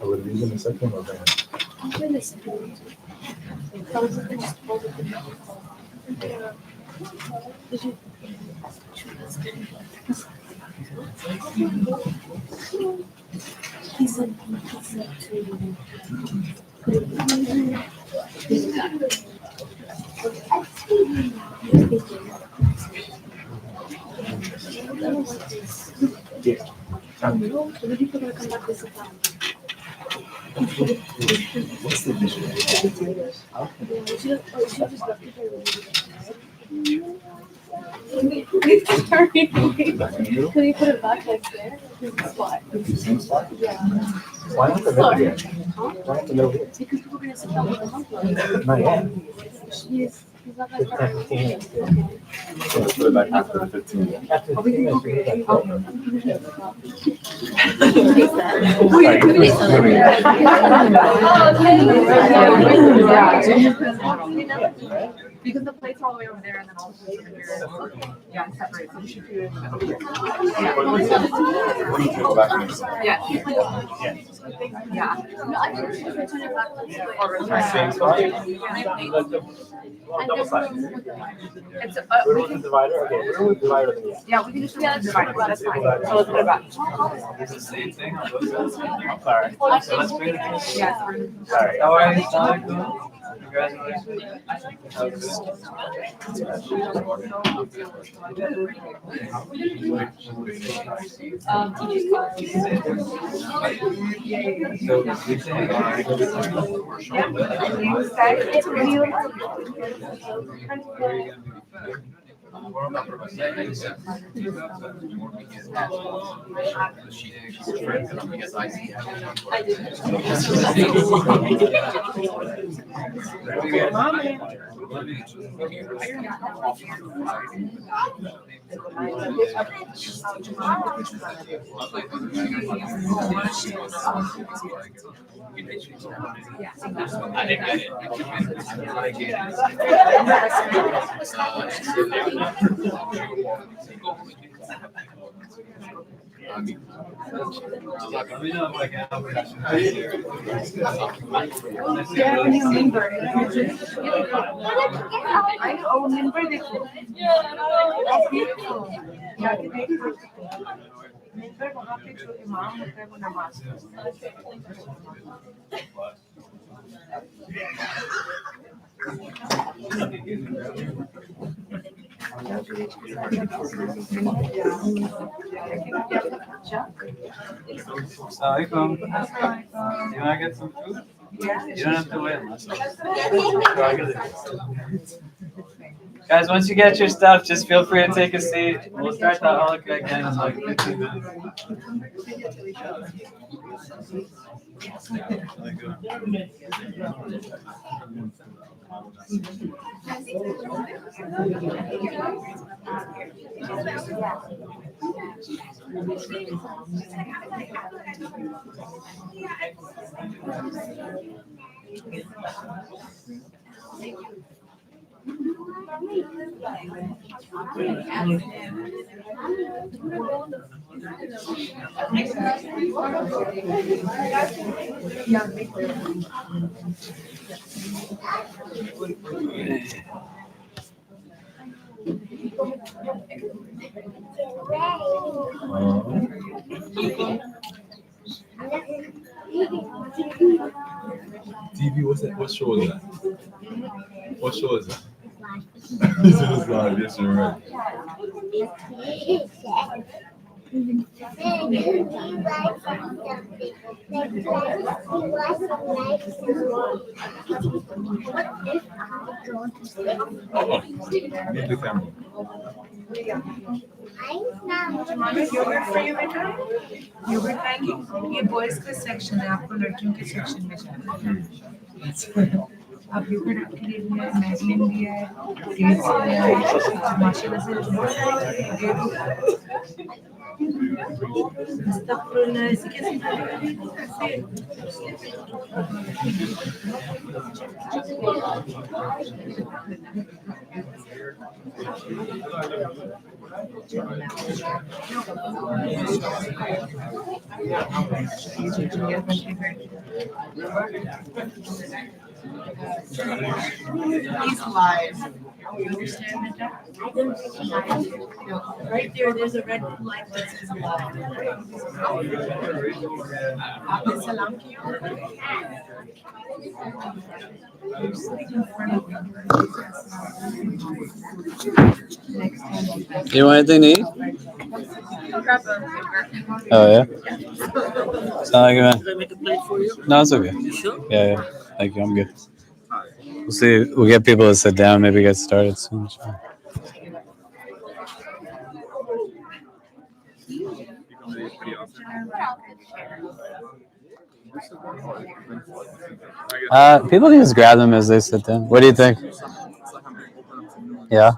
I would leave in a second or then. What's the vision? Could you put it back like there? Spot. The same spot? Yeah. Why not the middle here? Why not the middle here? Because people are gonna sit down with the monk. Not yet. He's not gonna start. Okay. So let's put it back after the 15. After the 15, let's put it back. Because the plates are all the way over there, and then all the plates over here. Yeah, separate. So you should do it in the middle. Yeah. Yeah. Or Double side. it's We're with the divider. Okay, we're with the divider. yeah, we can just do it divider. That's fine. So let's put it back. It's the same thing on both sides. I'm sorry. So let's bring it. Yeah. Sorry. How are you, Islamic? Congratulations. I didn't get it. Assalamualaikum. You want to get some food? You don't have to wait unless. Guys, once you get your stuff, just feel free to take a seat. We'll start the halakha again in like 15 minutes. TV, what's that? What show is that? What show is that? He said it's live. Yes, you're right. Oh, need the camera. Yogurt free बेटा yogurt खाएंगे ये boys का section है आपको लड़कियों के section में जाना है अब योगर्ट आपके लिए भी है मैगलिन भी है डेट्स भी है माशाल्लाह से अस्तगफुरुल्लाह ऐसे कैसे He's live. You understand that? No, right there, there's a red light that says live. Aapne salam kiya? You're sitting in front of me. Next time. You want anything to eat? Grab a Oh, yeah? Sound like it, man? Did I make a plate for you? No, it's okay. You sure? Yeah, yeah. Thank you. I'm good. We'll see. We'll get people to sit down. Maybe get started soon. People can just grab them as they sit down. What do you think? Yeah.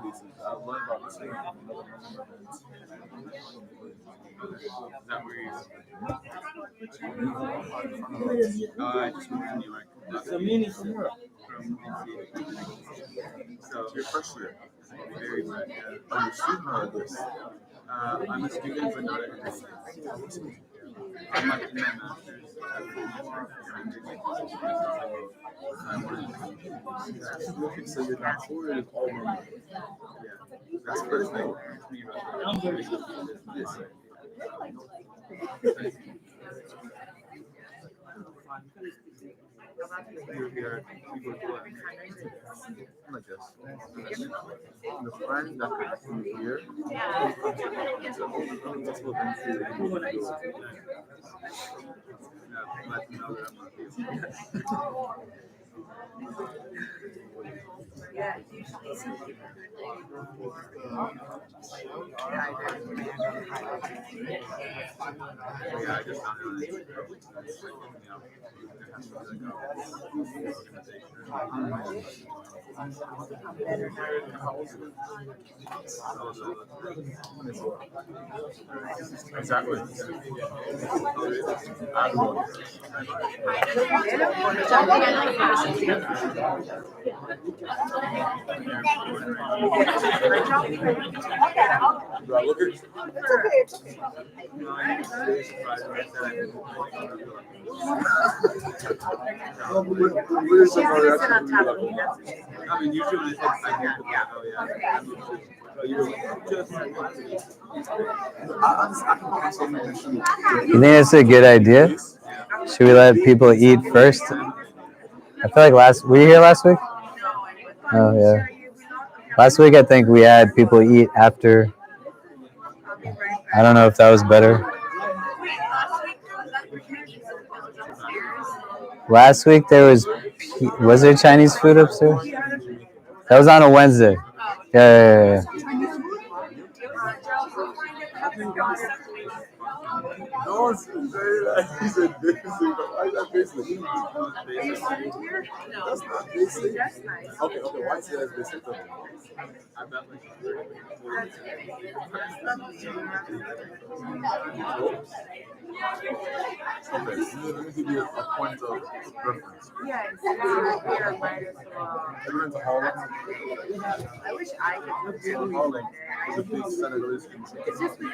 from So You're frustrated. very much. Are you a student or a guest? I'm a student, but not an educator. I'm like in my master's. So your doctorate is all wrong. That's pretty cool. I guess. The friend that could come here. Yeah, I just found out Exactly. Do I look it? We're so sorry. I mean, usually it's like, oh yeah. You think that's a good idea? Should we let people eat first? I feel like were you here last week? Oh yeah. Last week I think we had people eat after. I don't know if that was better. Last week there was there Chinese food upstairs? That was on a Wednesday. Yeah. No one's very like he said basic, but why is that basic? That's not basic. Okay, why is that basic though? Okay, let me give you a point of reference. Ever been to Harlem? I wish I could. Harlem is a big Senegalese community. It's just The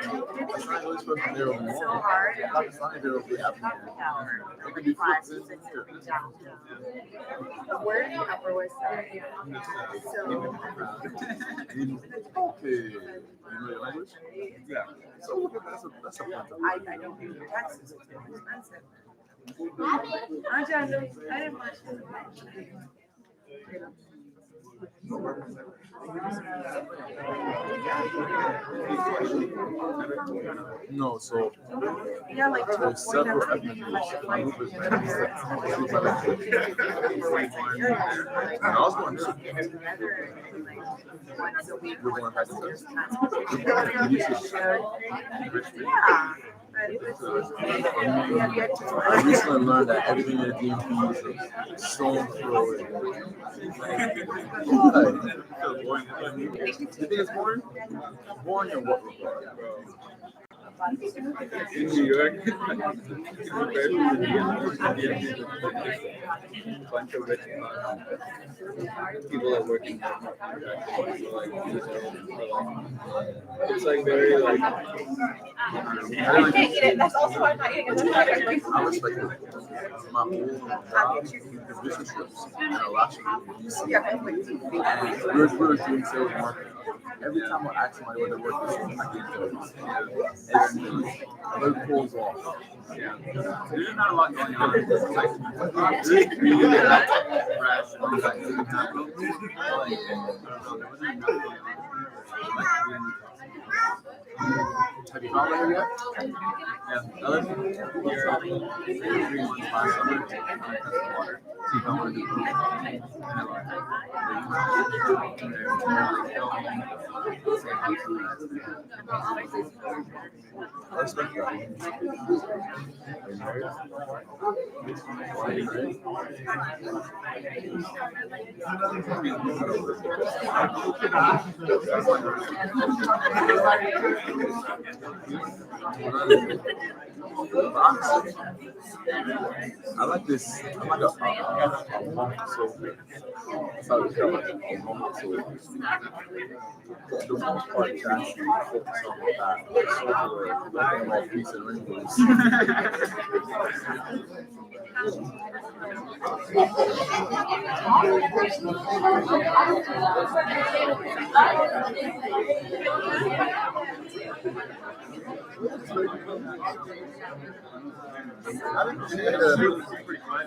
Senegalese person there over so hard. Pakistani there over the African. It could be flipped in here. We're in the Upper West Side. So, Okay, you know your language? Yeah. So look at that's a point of I don't think the taxes are too expensive. I didn't much. No, so Yeah, like there's several ethnic groups. My group is and I was going to we're going back to this. Yeah. I recently learned that everything in the DMV is so throwaway. You think it's boring? Boring in what regard? In New York, bunch of rich people are working there. It's like very like. I can't eat it. That's also why I'm not eating it. I respect it. My old job, the business trips, and a lot of we're doing sales and marketing. Every time I ask somebody what their work is, I get jokes. It pulls off. Yeah. There's not a lot going on. It's like really like fresh and like really happy. Like, I don't know, there wasn't enough going on. Have you found that yet? Yeah, I lived here 3 months last summer in Tesla Water. I wanted to do it. And I loved I respect that. Are you married? Are you married? Honestly, I like this. I like a moment so good. That's how we feel like a moment so good. The most part is actually focus on the fact that so good, looking like peace and rainbows. I didn't see it. Pretty fine.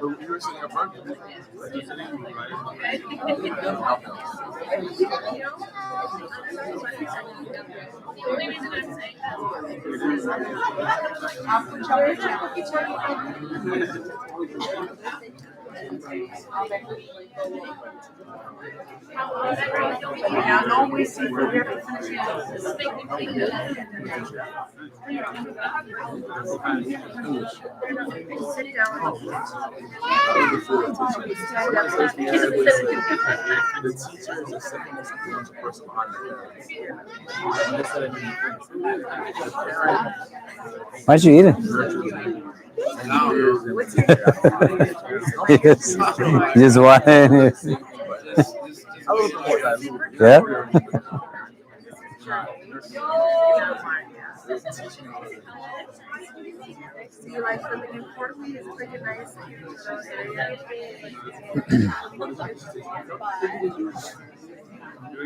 But you were sitting up front. No, we see for sit down. The teacher is the second most influential person behind the parents. Why'd you eat it? Yes. Just one. Yeah. Do you like living in Fort Lee? It's pretty nice. You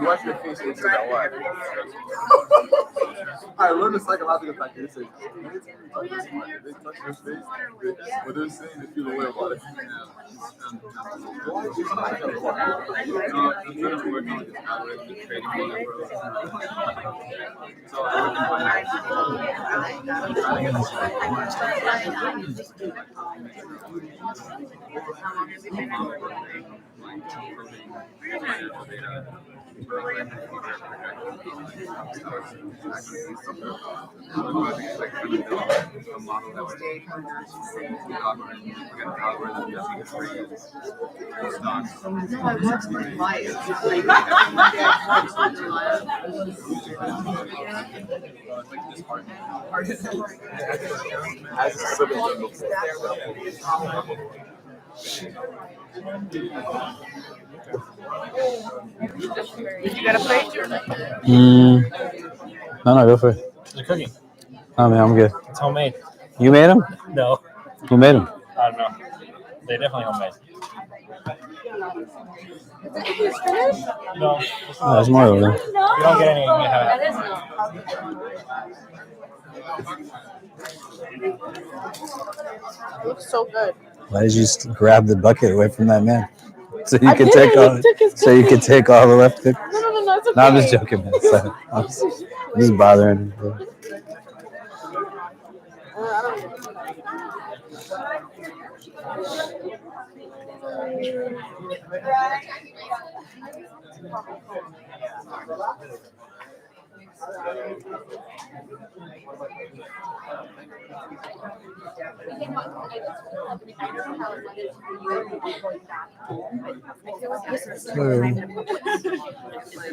watch your face and say that why. I learned the psychological factor. They say, they touch your face, what they're saying, they feel a way about it. You got a plate? No, go for it. The cooking. Oh man, I'm good. It's homemade. You made them? No. Who made them? I don't know. They're definitely homemade. No. Oh, there's more over there. You don't get any. You can have It looks so good. Why did you just grab the bucket away from that man? So you could take all. So you could take all the left cookies. No, it's okay. No, I'm just joking, man. So, I'm just bothering him.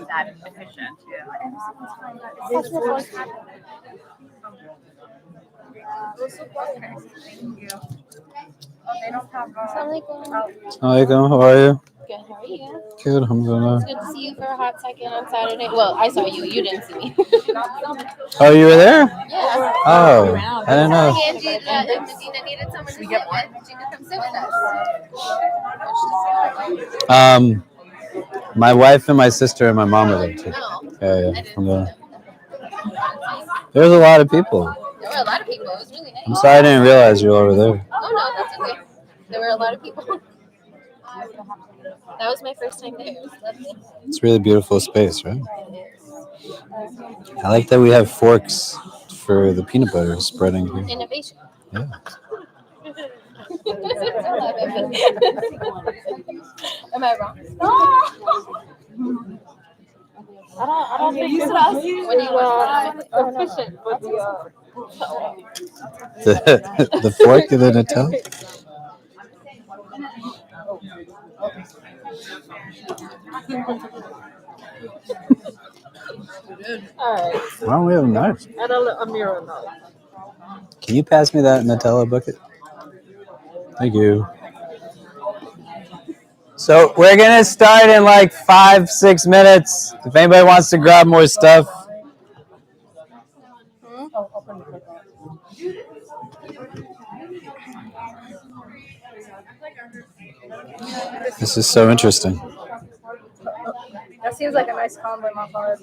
That efficient, Alaikum, how are you? Good, how are you? Good, alhamdulillah. It's good to see you for a hot second on Saturday. Well, I saw you. You didn't see me. Oh, you were there? Yeah. Oh, I didn't know. Angie, if Medina needed someone to sit with, she could come sit with us. My wife and my sister and my mom are there too. Yeah. There was a lot of people. There were a lot of people. It was really nice. I'm sorry I didn't realize you were over there. Oh, no, that's okay. There were a lot of people. That was my first time there. It was lovely. It's a really beautiful space, right? I like that we have forks for the peanut butter spreading here. Innovation. Yeah. Am I wrong? I don't think you efficient with The fork and the Nutella? Alright. Why don't we have knives? And a mirror now. Can you pass me that Nutella bucket? Thank you. So we're gonna start in like 5-6 minutes. If anybody wants to grab more stuff. This is so interesting. That seems like a nice combo, Imam Khalid.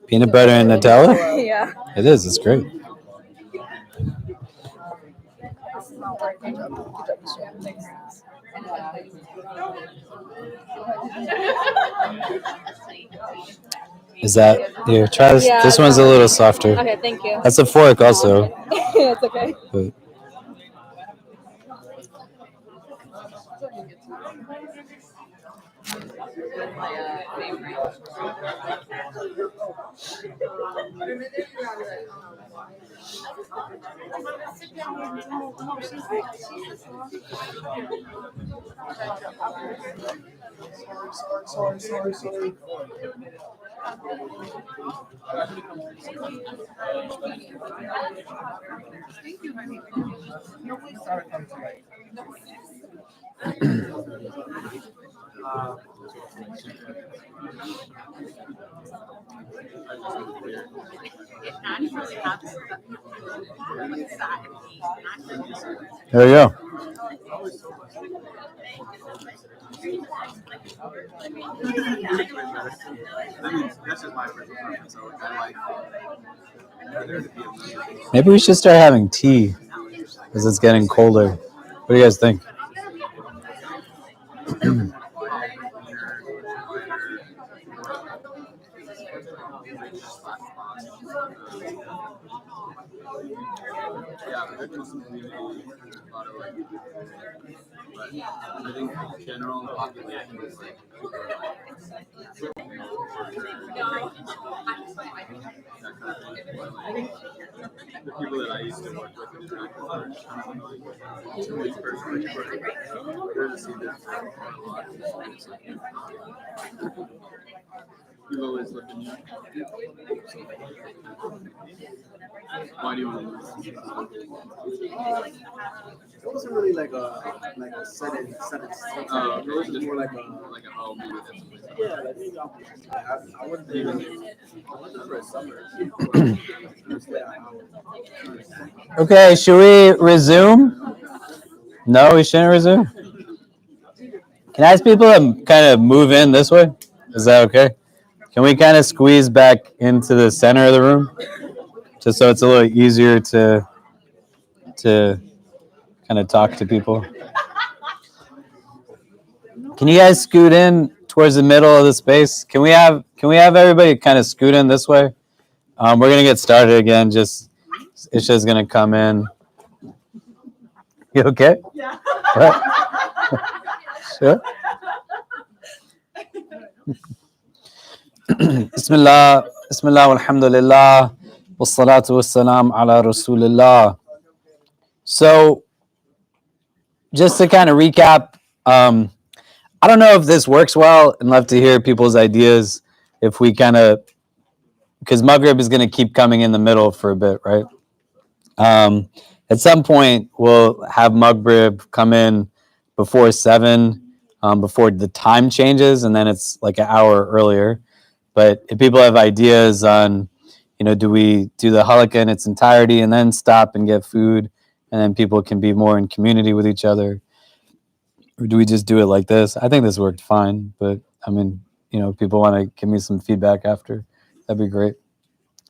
Peanut butter and Nutella? Yeah. It is, it's great. This is not working. Is that here? Try this. Yeah, This one's a little softer. Okay, thank you. That's a fork also. It's okay. But Sorry. there we go. Maybe we should start having tea as it's getting colder. What do you guys think? I think general population is like the people that I used to work with and interact with are kind of like 2 weeks per week, but they're the same difference a lot. You've always lived in New York. Why do you want to move? It wasn't really like a set in stone. It was just more like a oh, maybe that's yeah, like maybe I wouldn't even I went there for a summer. Okay, should we resume? No, we shouldn't resume. Can I ask people to kind of move in this way? Is that okay? Can we kind of squeeze back into the center of the room? Just so it's a little easier to kind of talk to people. Can you guys scoot in towards the middle of the space? Can we have everybody kind of scoot in this way? We're gonna get started again. Just Isha's gonna come in. You okay? Yeah. What? Sure. Bismillah, walhamdulillah, wassalatu wassalam ala rasulillah. So, just to kind of recap, I don't know if this works well. I'd love to hear people's ideas. If we kind of, because Maghrib is going to keep coming in the middle for a bit, right? At some point, we'll have Maghrib come in before 7, before the time changes, and then it's like an hour earlier. But if people have ideas on, do we do the halakha in its entirety and then stop and get food, and then people can be more in community with each other? Or do we just do it like this? I think this worked fine, but I mean, if people want to give me some feedback after, that'd be great.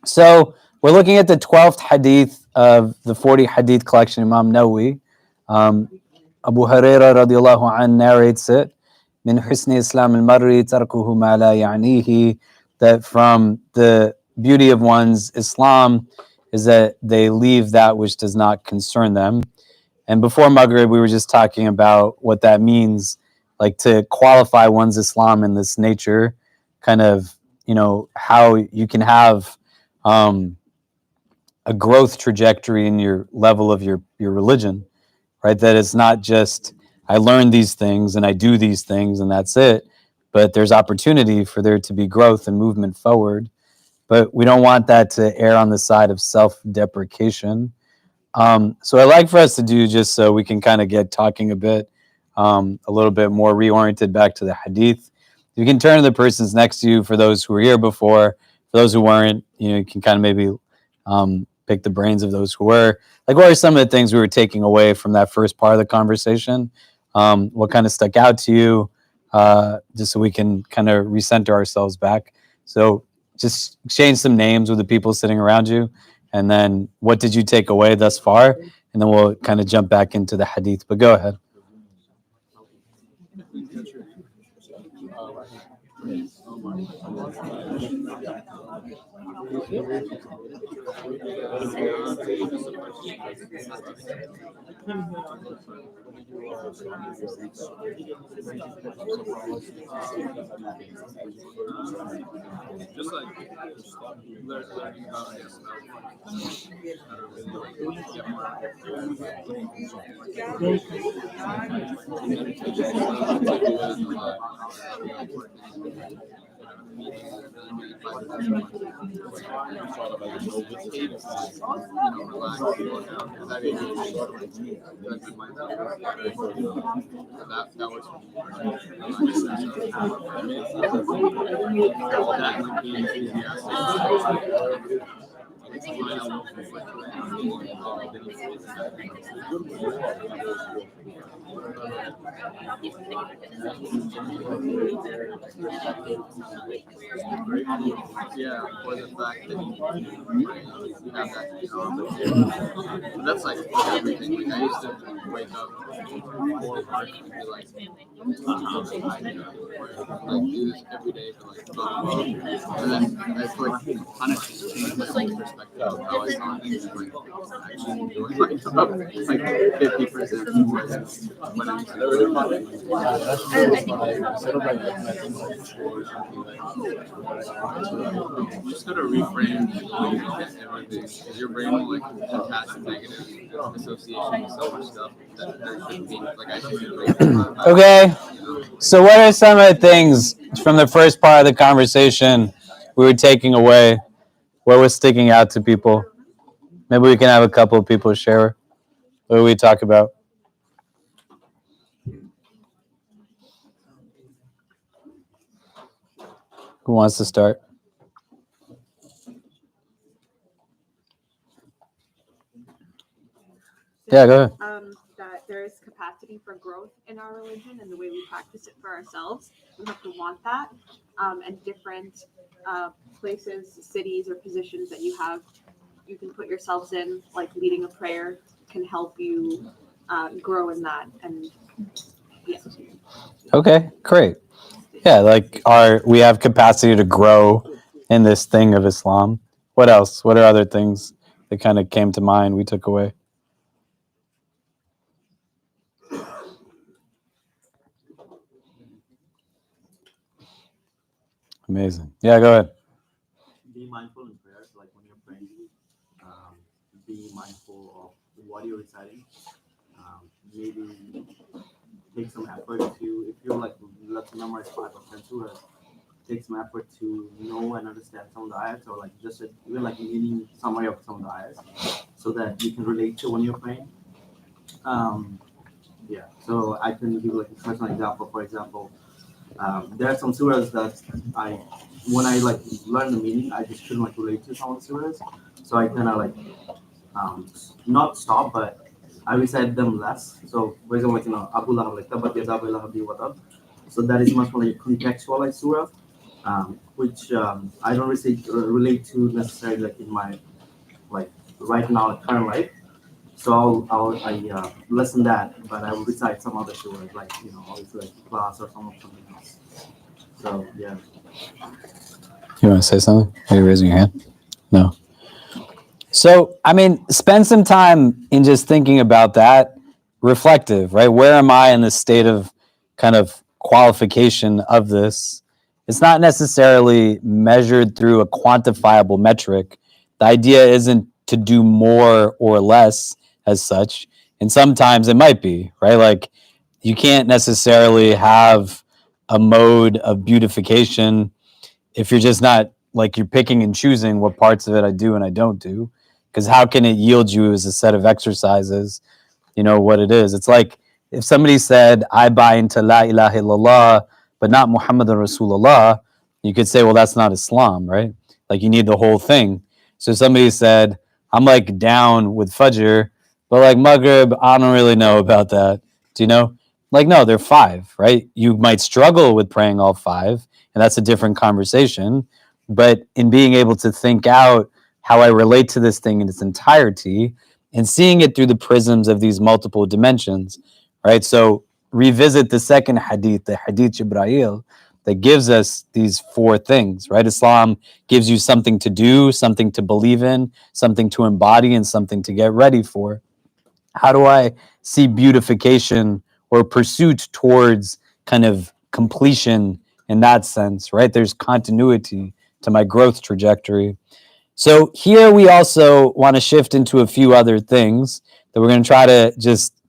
So we're looking at the 12th hadith of the 40 hadith collection, Imam Nawawi. Abu Hurairah radiallahu anhu narrates it. Min husni Islam al-marri tarkuhu ma la ya'nihi, that from the beauty of one's Islam is that they leave that which does not concern them. And before Maghrib, we were just talking about what that means, like to qualify one's Islam in this nature, kind of, how you can have a growth trajectory in your level of your religion, right? That it's not just, I learn these things and I do these things and that's it, but there's opportunity for there to be growth and movement forward. But we don't want that to err on the side of self-deprecation. So I'd like for us to do, just so we can kind of get talking a little bit more reoriented back to the hadith. You can turn to the persons next to you, for those who were here before. For those who weren't, you can kind of maybe pick the brains of those who were. Like, what are some of the things we were taking away from that first part of the conversation? What kind of stuck out to you? Just so we can kind of recenter ourselves back. So just exchange some names with the people sitting around you, and then what did you take away thus far? And then we'll kind of jump back into the hadith. But go ahead. Just like learning about yeah, for the fact that you have that that's like everything. Like, I used to wake up before work and be like do this every day for like 12 months. And then that's like kind of just changed my whole perspective of how I saw things. Like, actually enjoying myself like 50% more than when I'm you just gotta reframe everything, because your brain will like attach negative association with so much stuff that there shouldn't be. Like, I should Okay. So what are some of the things from the first part of the conversation we were taking away? What was sticking out to people? Maybe we can have a couple of people share what we talk about. Who wants to start? Yeah, go ahead. That there is capacity for growth in our religion and the way we practice it for ourselves. We have to want that. And different places, cities, or positions that you can put yourselves in, like leading a prayer, can help you grow in that. And yeah. Okay, great. Yeah, like we have capacity to grow in this thing of Islam. What else? What are other things that kind of came to mind we took away? Amazing. Yeah, go ahead. Be mindful in prayers, like when you're praying, be mindful of what you're reciting. Maybe take some effort to, if you're like, let's memorize 5 or 10 surahs, take some effort to know and understand some of the ayats, or like just even like meaning summary of some of the ayats, so that you can relate to when you're praying. Yeah, so I can give like a personal example. For example, there are some surahs that when I like learn the meaning, I just couldn't like relate to some of the surahs. So I kind of like not stop, but I recite them less. So for example, like Abu Lahab, like Tabat Yada Abu Lahab wa Tab. So that is much more like contextualized surah, which I don't relate to necessarily like in my like right now current life. So I listen that, but I will recite some other surahs, like obviously like class or something else. So yeah. You want to say something? Are you raising your hand? No. So, I mean, spend some time in just thinking about that, reflective, right? Where am I in the state of kind of qualification of this? It's not necessarily measured through a quantifiable metric. The idea isn't to do more or less as such. And sometimes it might be, right? Like, you can't necessarily have a mode of beautification if you're just not like you're picking and choosing what parts of it I do and I don't do? Because how can it yield you as a set of exercises, what it is? It's like if somebody said, I buy into La ilaha illallah, but not Muhammadan Rasulullah, you could say, well, that's not Islam, right? Like you need the whole thing. So somebody said, I'm like down with Fajr, but like Maghrib, I don't really know about that. Do you know? Like, no, they're 5, right? You might struggle with praying all 5, and that's a different conversation. But in being able to think out how I relate to this thing in its entirety and seeing it through the prisms of these multiple dimensions, right? So revisit the second hadith, the Hadith Jibreel, that gives us these 4 things, right? Islam gives you something to do, something to believe in, something to embody, and something to get ready for. How do I see beautification or pursuit towards kind of completion in that sense, right? There's continuity to my growth trajectory. So here we also want to shift into a few other things that we're going to try to just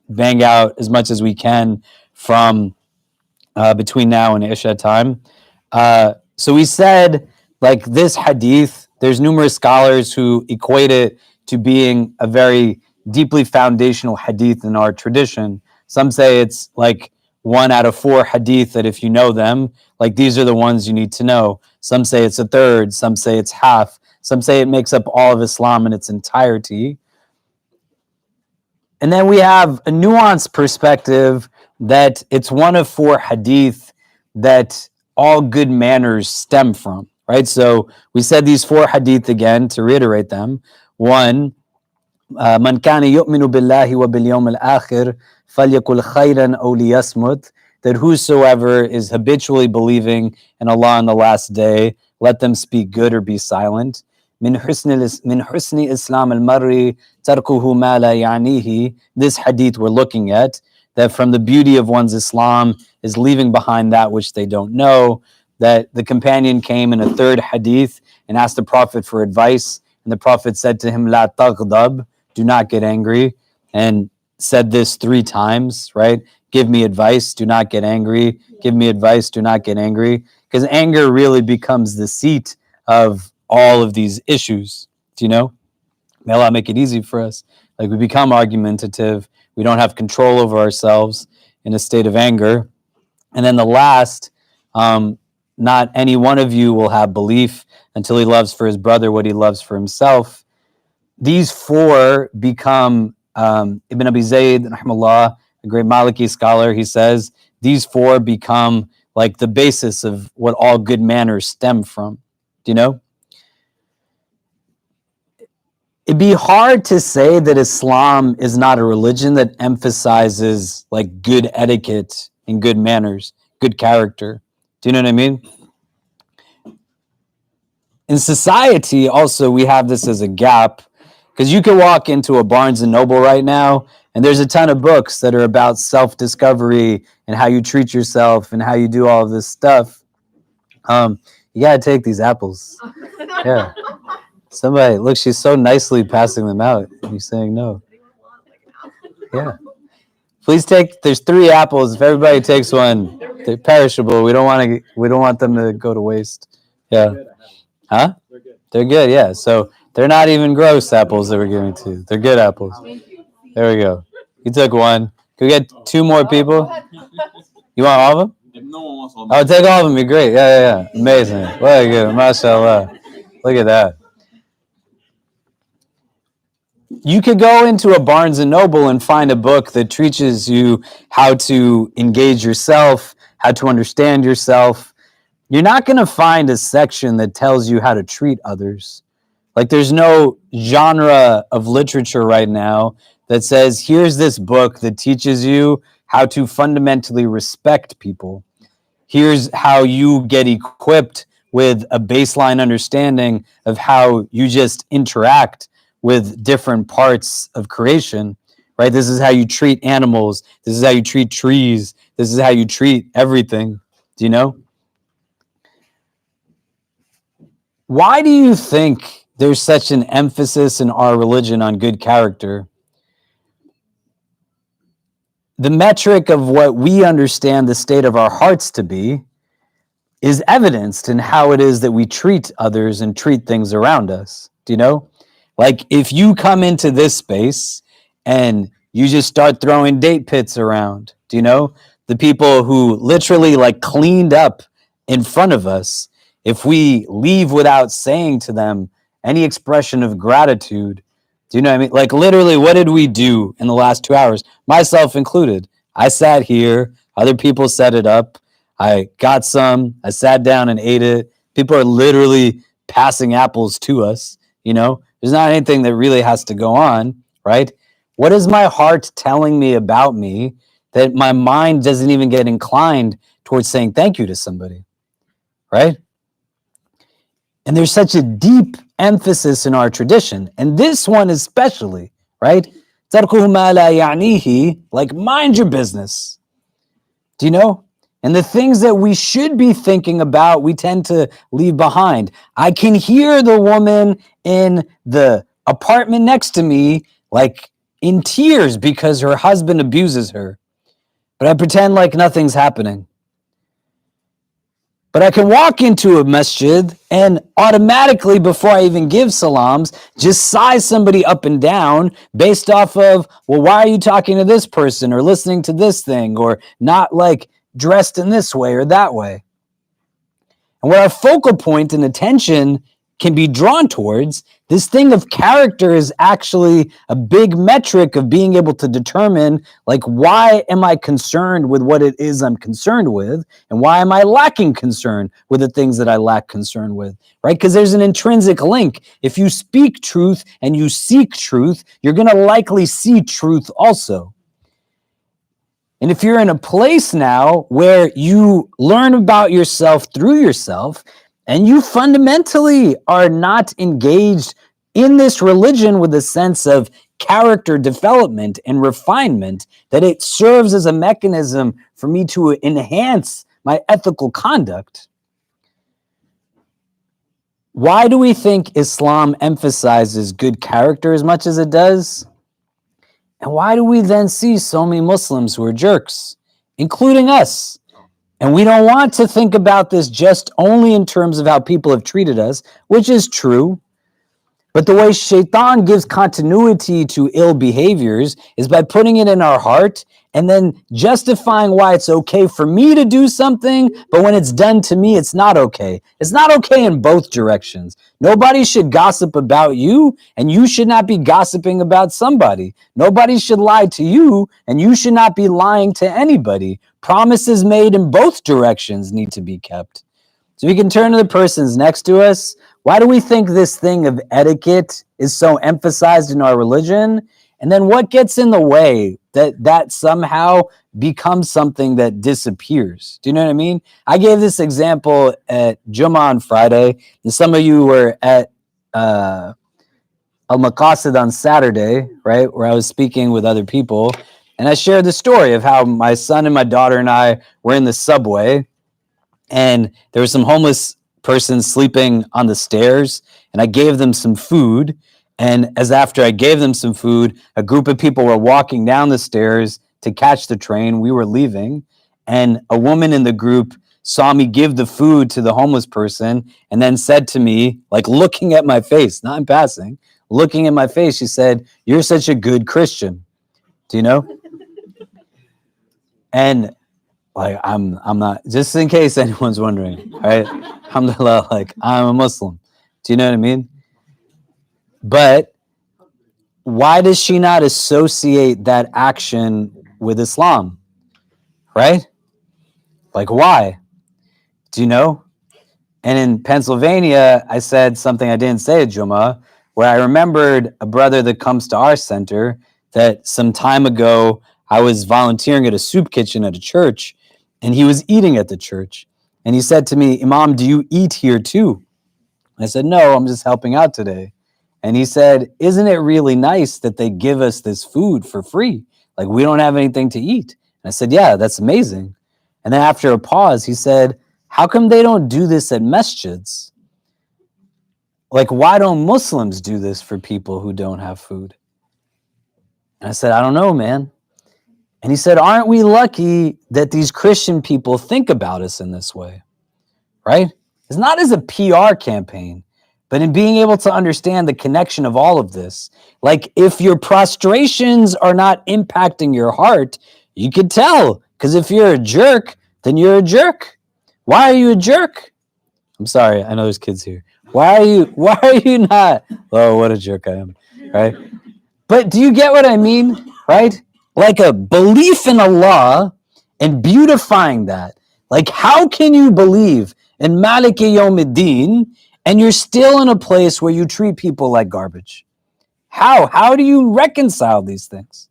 bang out as much as we can from between now and Isha time. So we said, like this hadith, there's numerous scholars who equate it to being a very deeply foundational hadith in our tradition. Some say it's like 1 out of 4 hadith that if you know them, like these are the ones you need to know. Some say it's a third, some say it's half, some say it makes up all of Islam in its entirety. And then we have a nuanced perspective that it's 1 of 4 hadith that all good manners stem from, right? So we said these 4 hadith again to reiterate them. 1, Man kana yu'minu billahi wa bil yawm al-akhir falyakul khayran aw liyasmut, that whosoever is habitually believing in Allah on the last day, let them speak good or be silent. Min husni Islam al-marri tarkuhu ma la ya'nihi. This hadith we're looking at, that from the beauty of one's Islam is leaving behind that which they don't know. That the companion came in a 3rd hadith and asked the Prophet for advice, and the Prophet said to him, La taghdab, do not get angry, and said this 3 times, right? Give me advice, do not get angry. Give me advice, do not get angry. Because anger really becomes the seat of all of these issues. Do you know? May Allah make it easy for us. Like we become argumentative. We don't have control over ourselves in a state of anger. And then the last, not any one of you will have belief until he loves for his brother what he loves for himself. These 4 become, Ibn Abi Zayd, rahimahullah, a great Maliki scholar, he says, these 4 become like the basis of what all good manners stem from. Do you know? It'd be hard to say that Islam is not a religion that emphasizes like good etiquette and good manners, good character. Do you know what I mean? In society, also, we have this as a gap, because you can walk into a Barnes and Noble right now, and there's a ton of books that are about self-discovery and how you treat yourself and how you do all of this stuff. You gotta take these apples. Yeah. Somebody, look, she's so nicely passing them out. And you're saying no. Yeah. Please take, there's 3 apples. If everybody takes one, they're perishable. We don't want them to go to waste. Yeah. Huh? They're good, yeah. So they're not even gross apples that we're giving to you. They're good apples. There we go. You took 1. Can we get 2 more people? You want all of them? If no one wants all Oh, take all of them. You're great. Yeah. Amazing. Very good. MashaAllah. Look at that. You could go into a Barnes and Noble and find a book that teaches you how to engage yourself, how to understand yourself. You're not going to find a section that tells you how to treat others. Like there's no genre of literature right now that says, here's this book that teaches you how to fundamentally respect people. Here's how you get equipped with a baseline understanding of how you just interact with different parts of creation, right? This is how you treat animals. This is how you treat trees. This is how you treat everything. Do you know? Why do you think there's such an emphasis in our religion on good character? the metric of what we understand the state of our hearts to be is evidenced in how it is that we treat others and treat things around us. Do you know? Like if you come into this space and you just start throwing date pits around, do you know? The people who literally like cleaned up in front of us, if we leave without saying to them any expression of gratitude, do you know what I mean? Like literally, what did we do in the last 2 hours? Myself included. I sat here, other people set it up. I got some, I sat down and ate it. People are literally passing apples to us, you know? There's not anything that really has to go on, right? What is my heart telling me about me that my mind doesn't even get inclined towards saying thank you to somebody, right? And there's such a deep emphasis in our tradition, and this one especially, right? تَرْكُهُ مَا لَا يَعْنِيهِ, like mind your business. Do you know? And the things that we should be thinking about, we tend to leave behind. I can hear the woman in the apartment next to me, like in tears because her husband abuses her. But I pretend like nothing's happening. But I can walk into a masjid and automatically, before I even give salams, just size somebody up and down based off of, well, why are you talking to this person or listening to this thing or not like dressed in this way or that way? And what our focal point and attention can be drawn towards, this thing of character is actually a big metric of being able to determine, like, why am I concerned with what it is I'm concerned with? And why am I lacking concern with the things that I lack concern with, right? Because there's an intrinsic link. If you speak truth and you seek truth, you're going to likely see truth also. And if you're in a place now where you learn about yourself through yourself, and you fundamentally are not engaged in this religion with a sense of character development and refinement, that it serves as a mechanism for me to enhance my ethical conduct. Why do we think Islam emphasizes good character as much as it does? And why do we then see so many Muslims who are jerks, including us? And we don't want to think about this just only in terms of how people have treated us, which is true. But the way Shaitan gives continuity to ill behaviors is by putting it in our heart and then justifying why it's okay for me to do something, but when it's done to me, it's not okay. It's not okay in both directions. Nobody should gossip about you, and you should not be gossiping about somebody. Nobody should lie to you, and you should not be lying to anybody. Promises made in both directions need to be kept. So we can turn to the persons next to us. Why do we think this thing of etiquette is so emphasized in our religion? And then what gets in the way that somehow becomes something that disappears? Do you know what I mean? I gave this example at Jummah on Friday, and some of you were at Al-Maqasid on Saturday, right, where I was speaking with other people, and I shared the story of how my son and my daughter and I were in the subway, and there were some homeless persons sleeping on the stairs, and I gave them some food. And as after I gave them some food, a group of people were walking down the stairs to catch the train. We were leaving, and a woman in the group saw me give the food to the homeless person and then said to me, like looking at my face, not in passing, looking at my face, she said, "You're such a good Christian." Do you know? And like, I'm not, just in case anyone's wondering, right? Alhamdulillah, like, I'm a Muslim. Do you know what I mean? But why does she not associate that action with Islam? Right? Like, why? Do you know? And in Pennsylvania, I said something I didn't say at Jummah, where I remembered a brother that comes to our center that some time ago I was volunteering at a soup kitchen at a church, and he was eating at the church. And he said to me, "Imam, do you eat here too?" I said, "No, I'm just helping out today." And he said, "Isn't it really nice that they give us this food for free? Like, we don't have anything to eat." And I said, "Yeah, that's amazing." And then after a pause, he said, "How come they don't do this at masjids? Like, why don't Muslims do this for people who don't have food?" And I said, "I don't know, man." And he said, aren't we lucky that these Christian people think about us in this way, right? It's not as a PR campaign, but in being able to understand the connection of all of this. Like if your prostrations are not impacting your heart, you could tell. Because if you're a jerk, then you're a jerk. Why are you a jerk? I'm sorry, I know there's kids here. Why are you not? Oh, what a jerk I am, right? But do you get what I mean, right? Like a belief in Allah and beautifying that. Like how can you believe in Maliki Yawmiddin and you're still in a place where you treat people like garbage? How? How do you reconcile these things?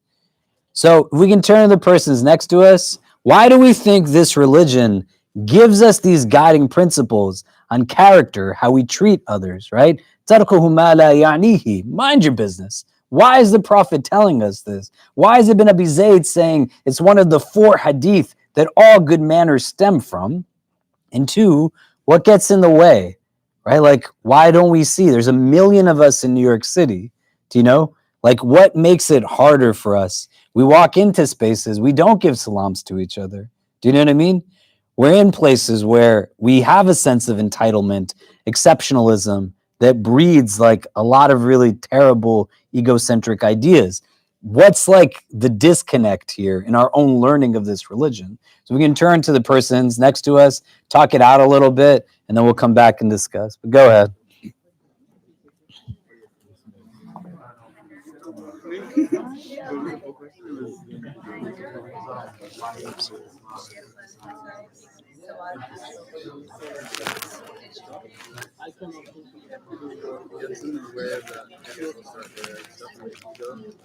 So if we can turn to the persons next to us, why do we think this religion gives us these guiding principles on character, how we treat others, right? تَرْكُهُ مَا لَا يَعْنِيهِ. Mind your business. Why is the Prophet telling us this? Why is Ibn Abi Zayd saying it's one of the 4 hadith that all good manners stem from? And 2, what gets in the way, right? Like, why don't we see? There's a million of us in New York City. Do you know? Like, what makes it harder for us? We walk into spaces, we don't give salams to each other. Do you know what I mean? We're in places where we have a sense of entitlement, exceptionalism that breeds like a lot of really terrible egocentric ideas. What's like the disconnect here in our own learning of this religion? So we can turn to the persons next to us, talk it out a little bit, and then we'll come back and discuss. But go ahead.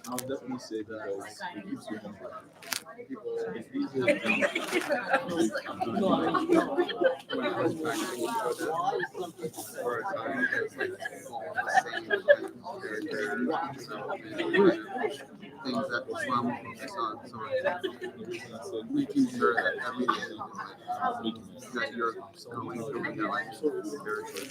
I'll definitely say because it keeps you humble. It's easier to be things that Islam will focus on. So making sure that everything that you're going through in your life is spiritually.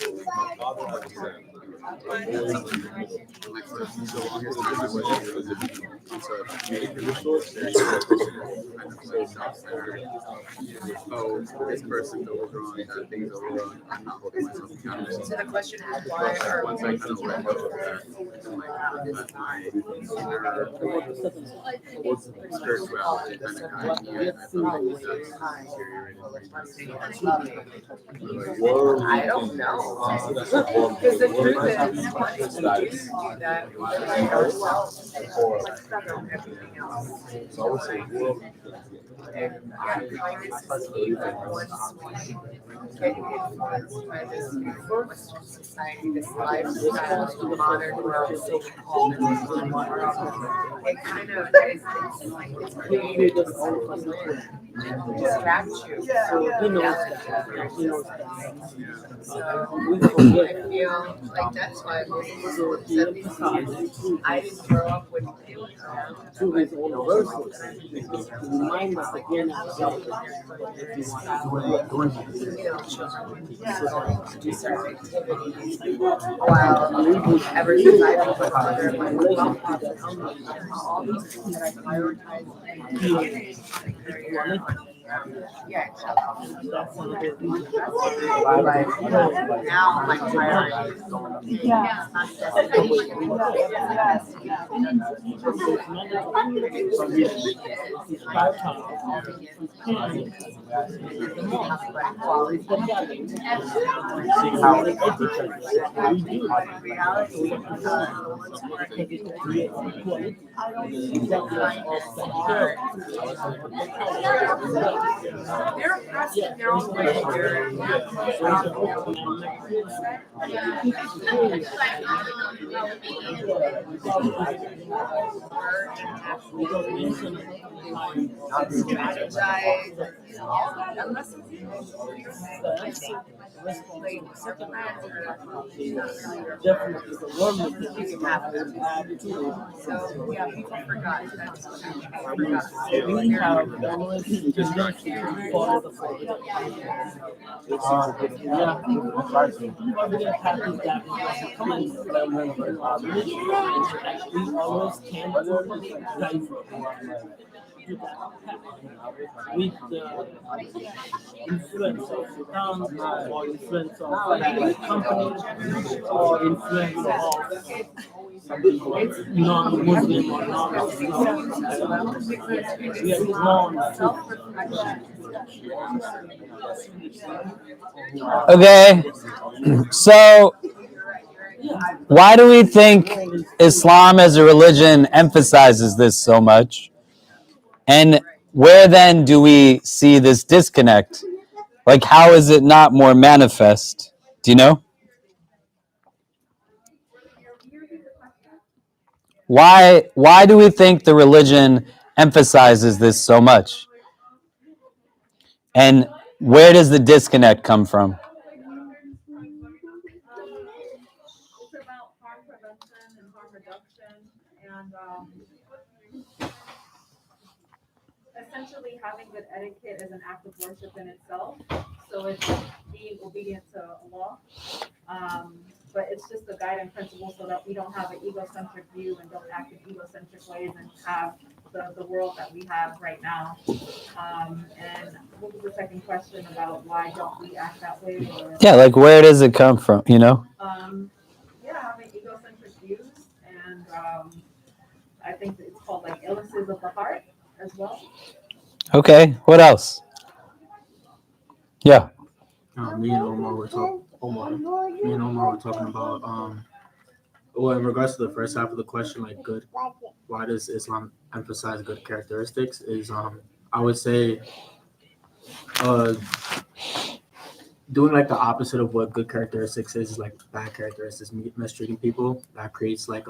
Oh, this person goes wrong, that thing goes wrong. I'm not holding myself accountable. So the question is why are once I kind of let go of that, let my inner spirituality kind of guide me, I feel like that's I don't know. Because the truth is, what if we do that ourselves from everything else? So I would say And kindness is even once we get influenced by this Western society, this lifestyle, modern world, so called. It kind of it's created to distract you. So I feel like that's why most Muslims, at least I didn't grow up with feelings around Remind us again and again to do certain activities. While ever since I've been mother, my mom all these things that I prioritize. Yeah, like now my priority is they're oppressed in their own way. definitely the one that so yeah, people forgot. That's what we have with the influence of town or influence of company or influence of non-Muslim or non-Islam. We are drawn to. Okay, so why do we think Islam as a religion emphasizes this so much? And where then do we see this disconnect? Like, how is it not more manifest? Do you know? Why do we think the religion emphasizes this so much? And where does the disconnect come from? It's about harm prevention and harm reduction, and essentially having good etiquette is an act of worship in itself. So it's being obedient to Allah. But it's just a guiding principle so that we don't have an egocentric view and don't act in egocentric ways and have the world that we have right now. And what was the second question about why don't we act that way? Or, Yeah, like where does it come from, you know? Yeah, having egocentric views, and I think that it's called like illnesses of the heart as well. Okay, what else? Yeah. Me and Omar were talking about well, in regards to the first half of the question, like good, why does Islam emphasize good characteristics? Is I would say doing like the opposite of what good characteristics is like bad characteristics, mistreating people. That creates like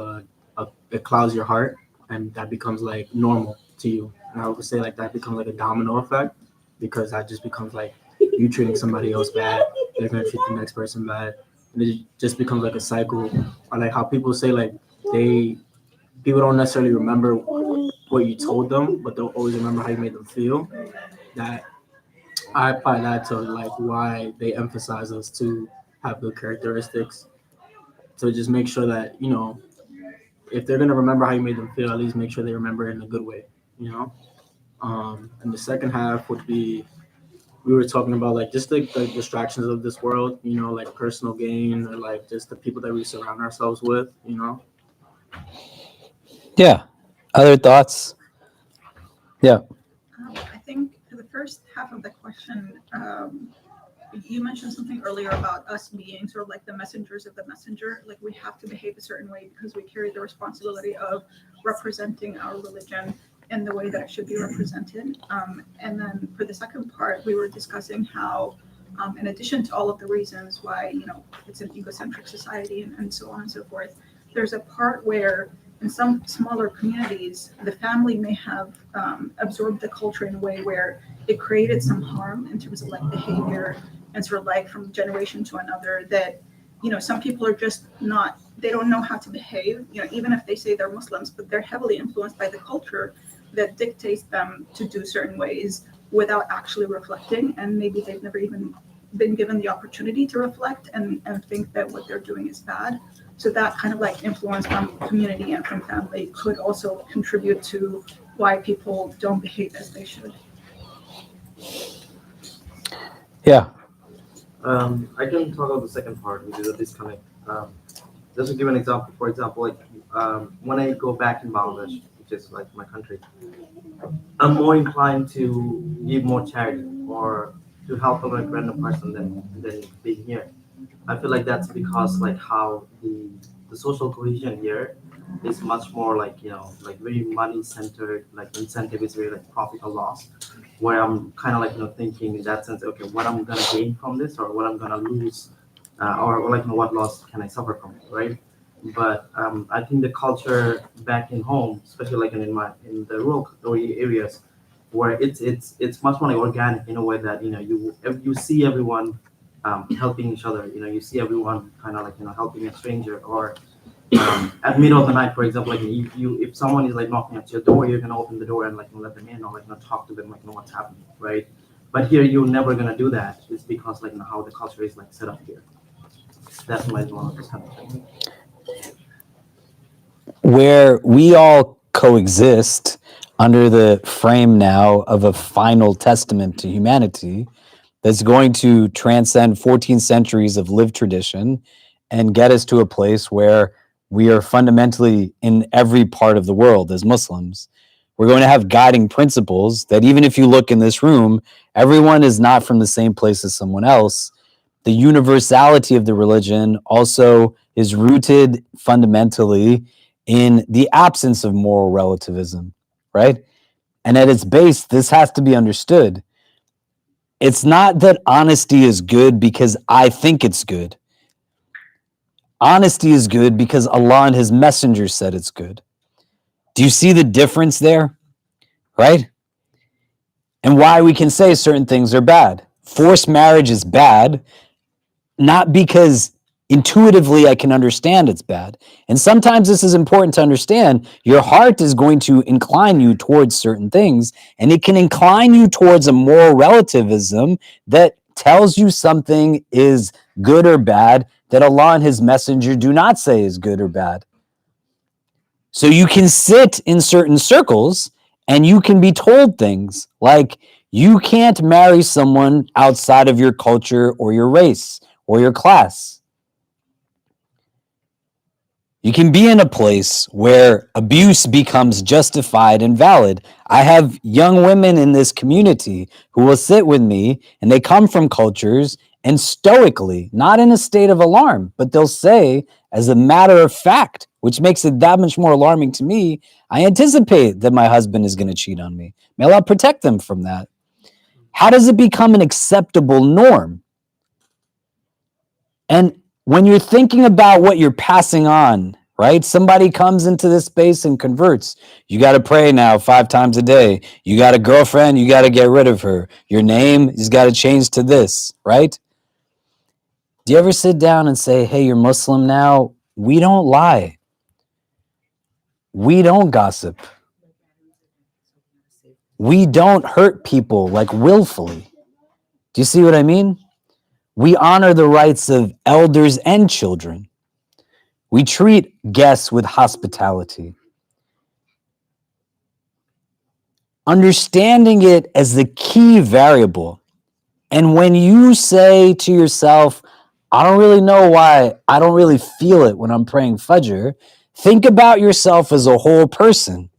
it clouds your heart, and that becomes like normal to you. And I would say like that becomes like a domino effect, because that just becomes like you treating somebody else bad, they're gonna treat the next person bad, and it just becomes like a cycle. Or like how people say like people don't necessarily remember what you told them, but they'll always remember how you made them feel. That I apply that to like why they emphasize us to have good characteristics. So just make sure that, if they're gonna remember how you made them feel, at least make sure they remember it in a good way, And the second half would be, we were talking about like just the distractions of this world, like personal gain, or like just the people that we surround ourselves with, Yeah. Other thoughts? Yeah. I think for the first half of the question, you mentioned something earlier about us being sort of like the messengers of the messenger. Like we have to behave a certain way because we carry the responsibility of representing our religion in the way that it should be represented. And then for the second part, we were discussing how, in addition to all of the reasons why, it's an egocentric society and so on and so forth, there's a part where in some smaller communities, the family may have absorbed the culture in a way where it created some harm in terms of like behavior and sort of like from generation to another that, some people are just not, they don't know how to behave, even if they say they're Muslims, but they're heavily influenced by the culture that dictates them to do certain ways without actually reflecting. And maybe they've never even been given the opportunity to reflect and think that what they're doing is bad. So that kind of like influence from community and from family could also contribute to why people don't behave as they should. Yeah. I can talk about the second part, which is a disconnect. Just to give an example, for example, like when I go back in Bangladesh, which is like my country, I'm more inclined to give more charity or to help a random person than being here. I feel like that's because like how the social cohesion here is much more like like very money centered, like incentive is very like profit or loss, where I'm kind of like thinking in that sense, okay, what I'm gonna gain from this or what I'm gonna lose, or like what loss can I suffer from it, right? But I think the culture back in home, especially like in the rural areas, where it's much more like organic in a way that you see everyone helping each other. You see everyone kind of like helping a stranger, or at middle of the night, for example, like if someone is like knocking at your door, you're gonna open the door and like let them in, or like talk to them, like what's happening, right? But here you're never gonna do that. It's because like how the culture is like set up here. That's my one kind of thing. Where we all coexist, under the frame now of a final testament to humanity that's going to transcend 14 centuries of lived tradition and get us to a place where we are fundamentally in every part of the world as Muslims. We're going to have guiding principles that even if you look in this room, everyone is not from the same place as someone else. The universality of the religion also is rooted fundamentally in the absence of moral relativism, right? And at its base, this has to be understood. It's not that honesty is good because I think it's good. Honesty is good because Allah and His Messenger said it's good. Do you see the difference there? Right? And why we can say certain things are bad. Forced marriage is bad, not because intuitively I can understand it's bad. And sometimes this is important to understand. Your heart is going to incline you towards certain things, and it can incline you towards a moral relativism that tells you something is good or bad that Allah and His Messenger do not say is good or bad. So you can sit in certain circles and you can be told things like you can't marry someone outside of your culture or your race or your class. You can be in a place where abuse becomes justified and valid. I have young women in this community who will sit with me, and they come from cultures, and stoically, not in a state of alarm, but they'll say, as a matter of fact, which makes it that much more alarming to me, I anticipate that my husband is going to cheat on me. May Allah protect them from that. How does it become an acceptable norm? And when you're thinking about what you're passing on, right? Somebody comes into this space and converts. You got to pray now 5 times a day. You got a girlfriend, you got to get rid of her. Your name has got to change to this, right? Do you ever sit down and say, hey, you're Muslim now? We don't lie. We don't gossip. We don't hurt people like willfully. Do you see what I mean? We honor the rights of elders and children. We treat guests with hospitality. Understanding it as the key variable. And when you say to yourself, I don't really know why, I don't really feel it when I'm praying Fajr, think about yourself as a whole person.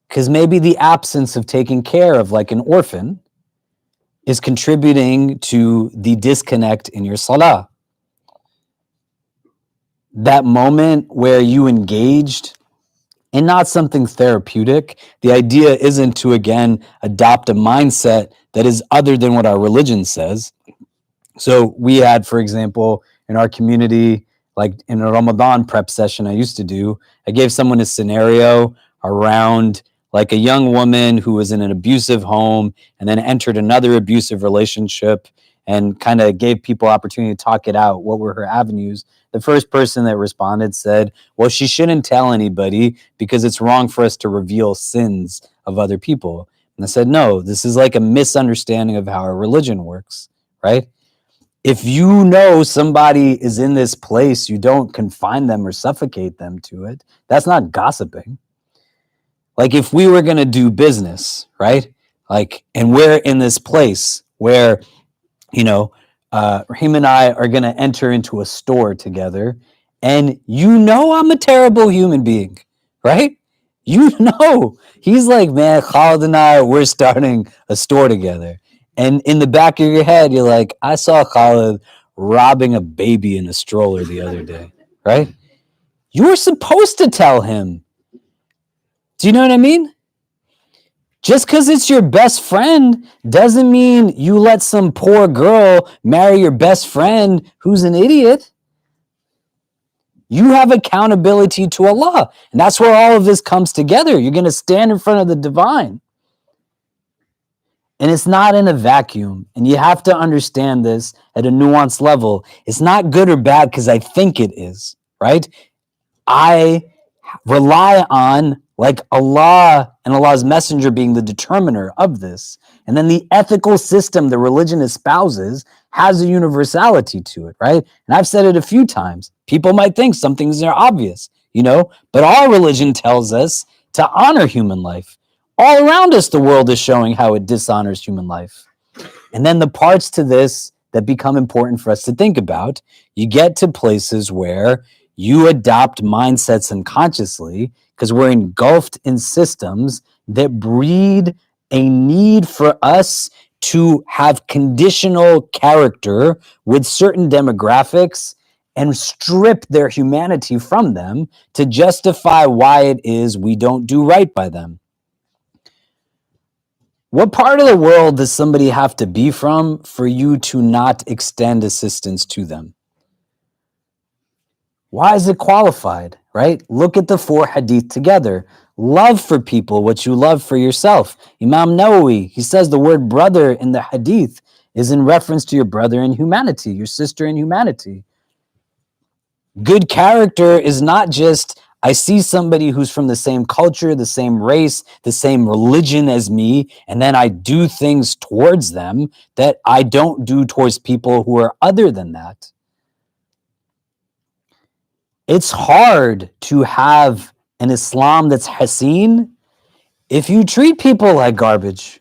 Because maybe the absence of taking care of like an orphan is contributing to the disconnect in your salah. That moment where you engaged in not something therapeutic, the idea isn't to, again, adopt a mindset that is other than what our religion says. So we had, for example, in our community, like in a Ramadan prep session I used to do, I gave someone a scenario around like a young woman who was in an abusive home and then entered another abusive relationship and kind of gave people opportunity to talk it out. What were her avenues? The first person that responded said, well, she shouldn't tell anybody because it's wrong for us to reveal sins of other people. And I said, no, this is like a misunderstanding of how our religion works, right? If you know somebody is in this place, you don't confine them or suffocate them to it. That's not gossiping. Like if we were going to do business, right? Like, and we're in this place where, you know, Raheem and I are going to enter into a store together, and you know I'm a terrible human being, right? You know, he's like, man, Khalid and I, we're starting a store together. And in the back of your head, you're like, I saw Khalid robbing a baby in a stroller the other day, right? You were supposed to tell him. Do you know what I mean? Just because it's your best friend doesn't mean you let some poor girl marry your best friend who's an idiot. You have accountability to Allah. And that's where all of this comes together. You're going to stand in front of the divine. And it's not in a vacuum. And you have to understand this at a nuanced level. It's not good or bad because I think it is, right? I rely on like Allah and Allah's messenger being the determiner of this. And then the ethical system the religion espouses has a universality to it, right? And I've said it a few times. People might think some things are obvious, you know, but our religion tells us to honor human life. All around us, the world is showing how it dishonors human life. And then the parts to this that become important for us to think about, you get to places where you adopt mindsets unconsciously because we're engulfed in systems that breed a need for us to have conditional character with certain demographics and strip their humanity from them to justify why it is we don't do right by them. What part of the world does somebody have to be from for you to not extend assistance to them? Why is it qualified, right? Look at the 4 hadith together. Love for people what you love for yourself. Imam Nawawi, he says the word brother in the hadith is in reference to your brother in humanity, your sister in humanity. Good character is not just, I see somebody who's from the same culture, the same race, the same religion as me, and then I do things towards them that I don't do towards people who are other than that. It's hard to have an Islam that's Haseen if you treat people like garbage.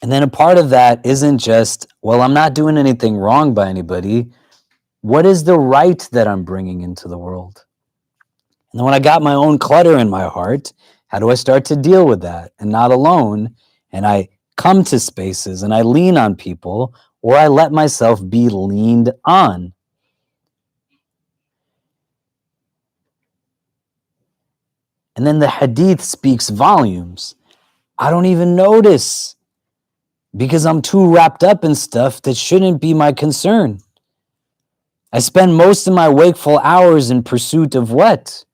And then a part of that isn't just, well, I'm not doing anything wrong by anybody. What is the right that I'm bringing into the world? And then when I got my own clutter in my heart, how do I start to deal with that and not alone? And I come to spaces and I lean on people, or I let myself be leaned on. And then the hadith speaks volumes. I don't even notice because I'm too wrapped up in stuff that shouldn't be my concern. I spend most of my wakeful hours in pursuit of what?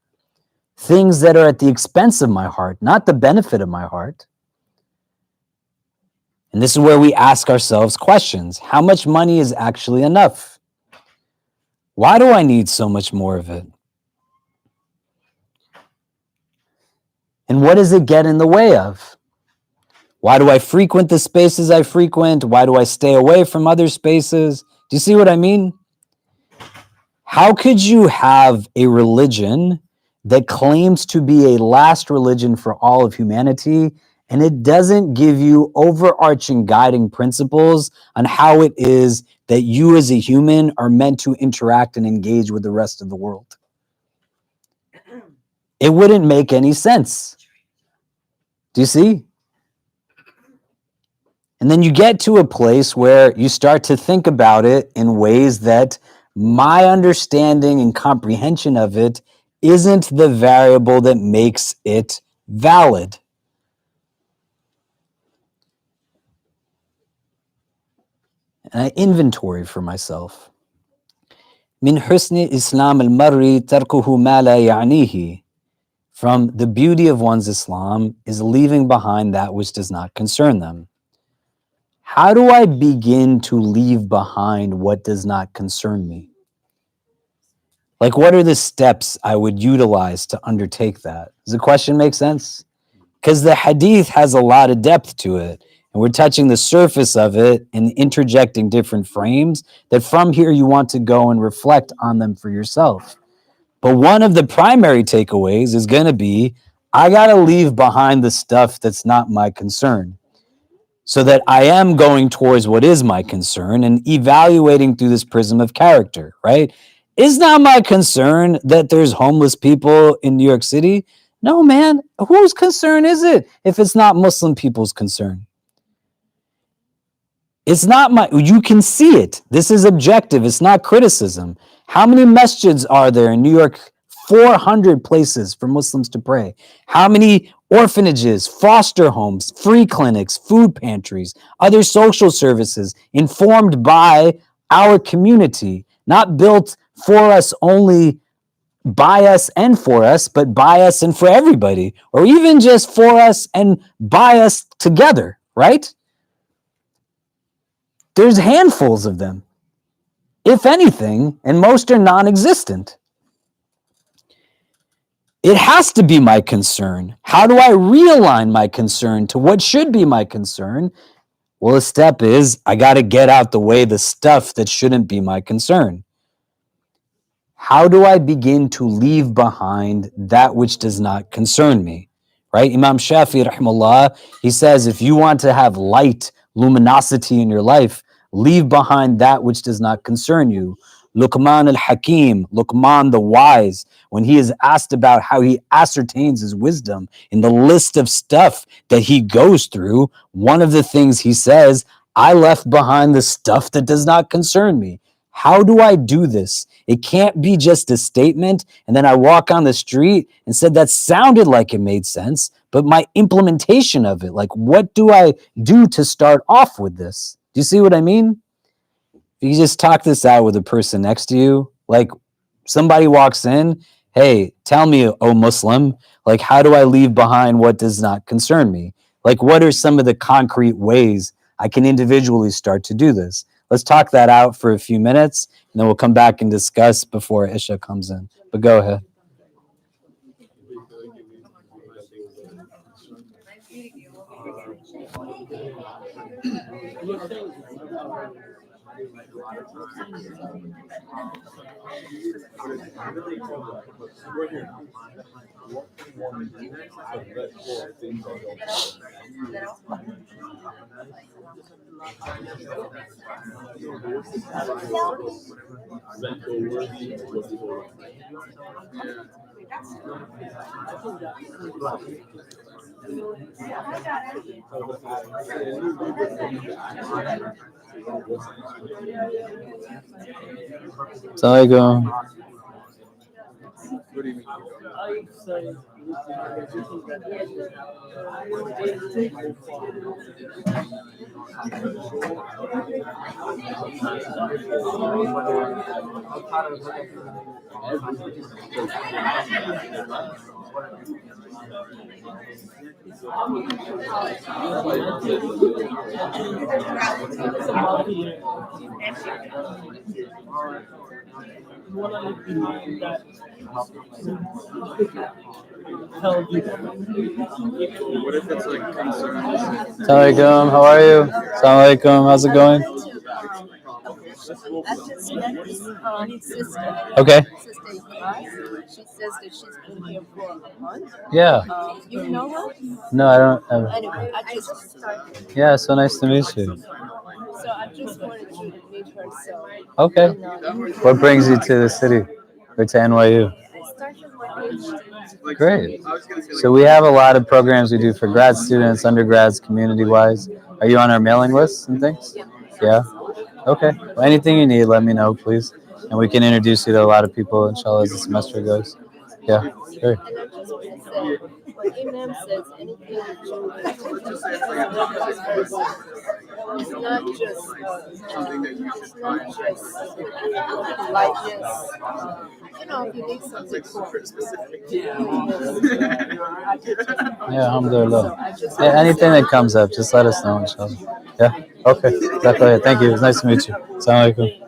Things that are at the expense of my heart, not the benefit of my heart. And this is where we ask ourselves questions. How much money is actually enough? Why do I need so much more of it? And what does it get in the way of? Why do I frequent the spaces I frequent? Why do I stay away from other spaces? Do you see what I mean? How could you have a religion that claims to be a last religion for all of humanity, and it doesn't give you overarching guiding principles on how it is that you as a human are meant to interact and engage with the rest of the world? It wouldn't make any sense. Do you see? And then you get to a place where you start to think about it in ways that my understanding and comprehension of it isn't the variable that makes it valid. And I inventory for myself. Min husni Islam al-marri tarkuhu ma la ya'nihi. From the beauty of one's Islam is leaving behind that which does not concern them. How do I begin to leave behind what does not concern me? Like, what are the steps I would utilize to undertake that? Does the question make sense? Because the hadith has a lot of depth to it, and we're touching the surface of it and interjecting different frames that from here you want to go and reflect on them for yourself. But one of the primary takeaways is going to be, I got to leave behind the stuff that's not my concern, so that I am going towards what is my concern and evaluating through this prism of character, right? It's not my concern that there's homeless people in New York City. No, man, whose concern is it if it's not Muslim people's concern? It's not you can see it. This is objective. It's not criticism. How many masjids are there in New York? 400 places for Muslims to pray. How many orphanages, foster homes, free clinics, food pantries, other social services informed by our community, not built for us only, by us and for us, but by us and for everybody, or even just for us and by us together, right? There's handfuls of them, if anything, and most are non-existent. It has to be my concern. How do I realign my concern to what should be my concern? Well, the step is I got to get out the way the stuff that shouldn't be my concern. how do I begin to leave behind that which does not concern me? Right? Imam Shafi'i, rahimahullah, he says, if you want to have light, luminosity in your life, leave behind that which does not concern you. Luqman al-Hakim, Luqman the wise, when he is asked about how he ascertains his wisdom in the list of stuff that he goes through, one of the things he says, I left behind the stuff that does not concern me. How do I do this? It can't be just a statement and then I walk on the street and said that sounded like it made sense, but my implementation of it, like what do I do to start off with this? Do you see what I mean? If you just talk this out with the person next to you, like somebody walks in, hey, tell me, oh Muslim, like how do I leave behind what does not concern me? Like what are some of the concrete ways I can individually start to do this? Let's talk that out for a few minutes, and then we'll come back and discuss before Isha comes in. But go ahead. Assalamualaikum. Assalamualaikum, how are you? Assalamualaikum, how's it going? I just met this sister. Okay. Sister in class. She says that she's been here for a month. Yeah. You know her? No, I don't. Anyway, I just started. Yeah, so nice to meet you. So I just wanted you to meet her. So. Okay. What brings you to the city or to NYU? I started my PhD. Great. So we have a lot of programs we do for grad students, undergrads, community-wise. Are you on our mailing list and things? Yeah. Okay. Well, anything you need, let me know, please. And we can introduce you to a lot of people, inshallah, as the semester goes. Yeah. Sure. And I just want to say, when Imam says anything to do with it's not just lightness. You know, if you need something for Yeah, alhamdulillah. Yeah, anything that comes up, just let us know, inshallah. Yeah? Okay. Exactly. Thank you. It was nice to meet you. Assalamu alaikum.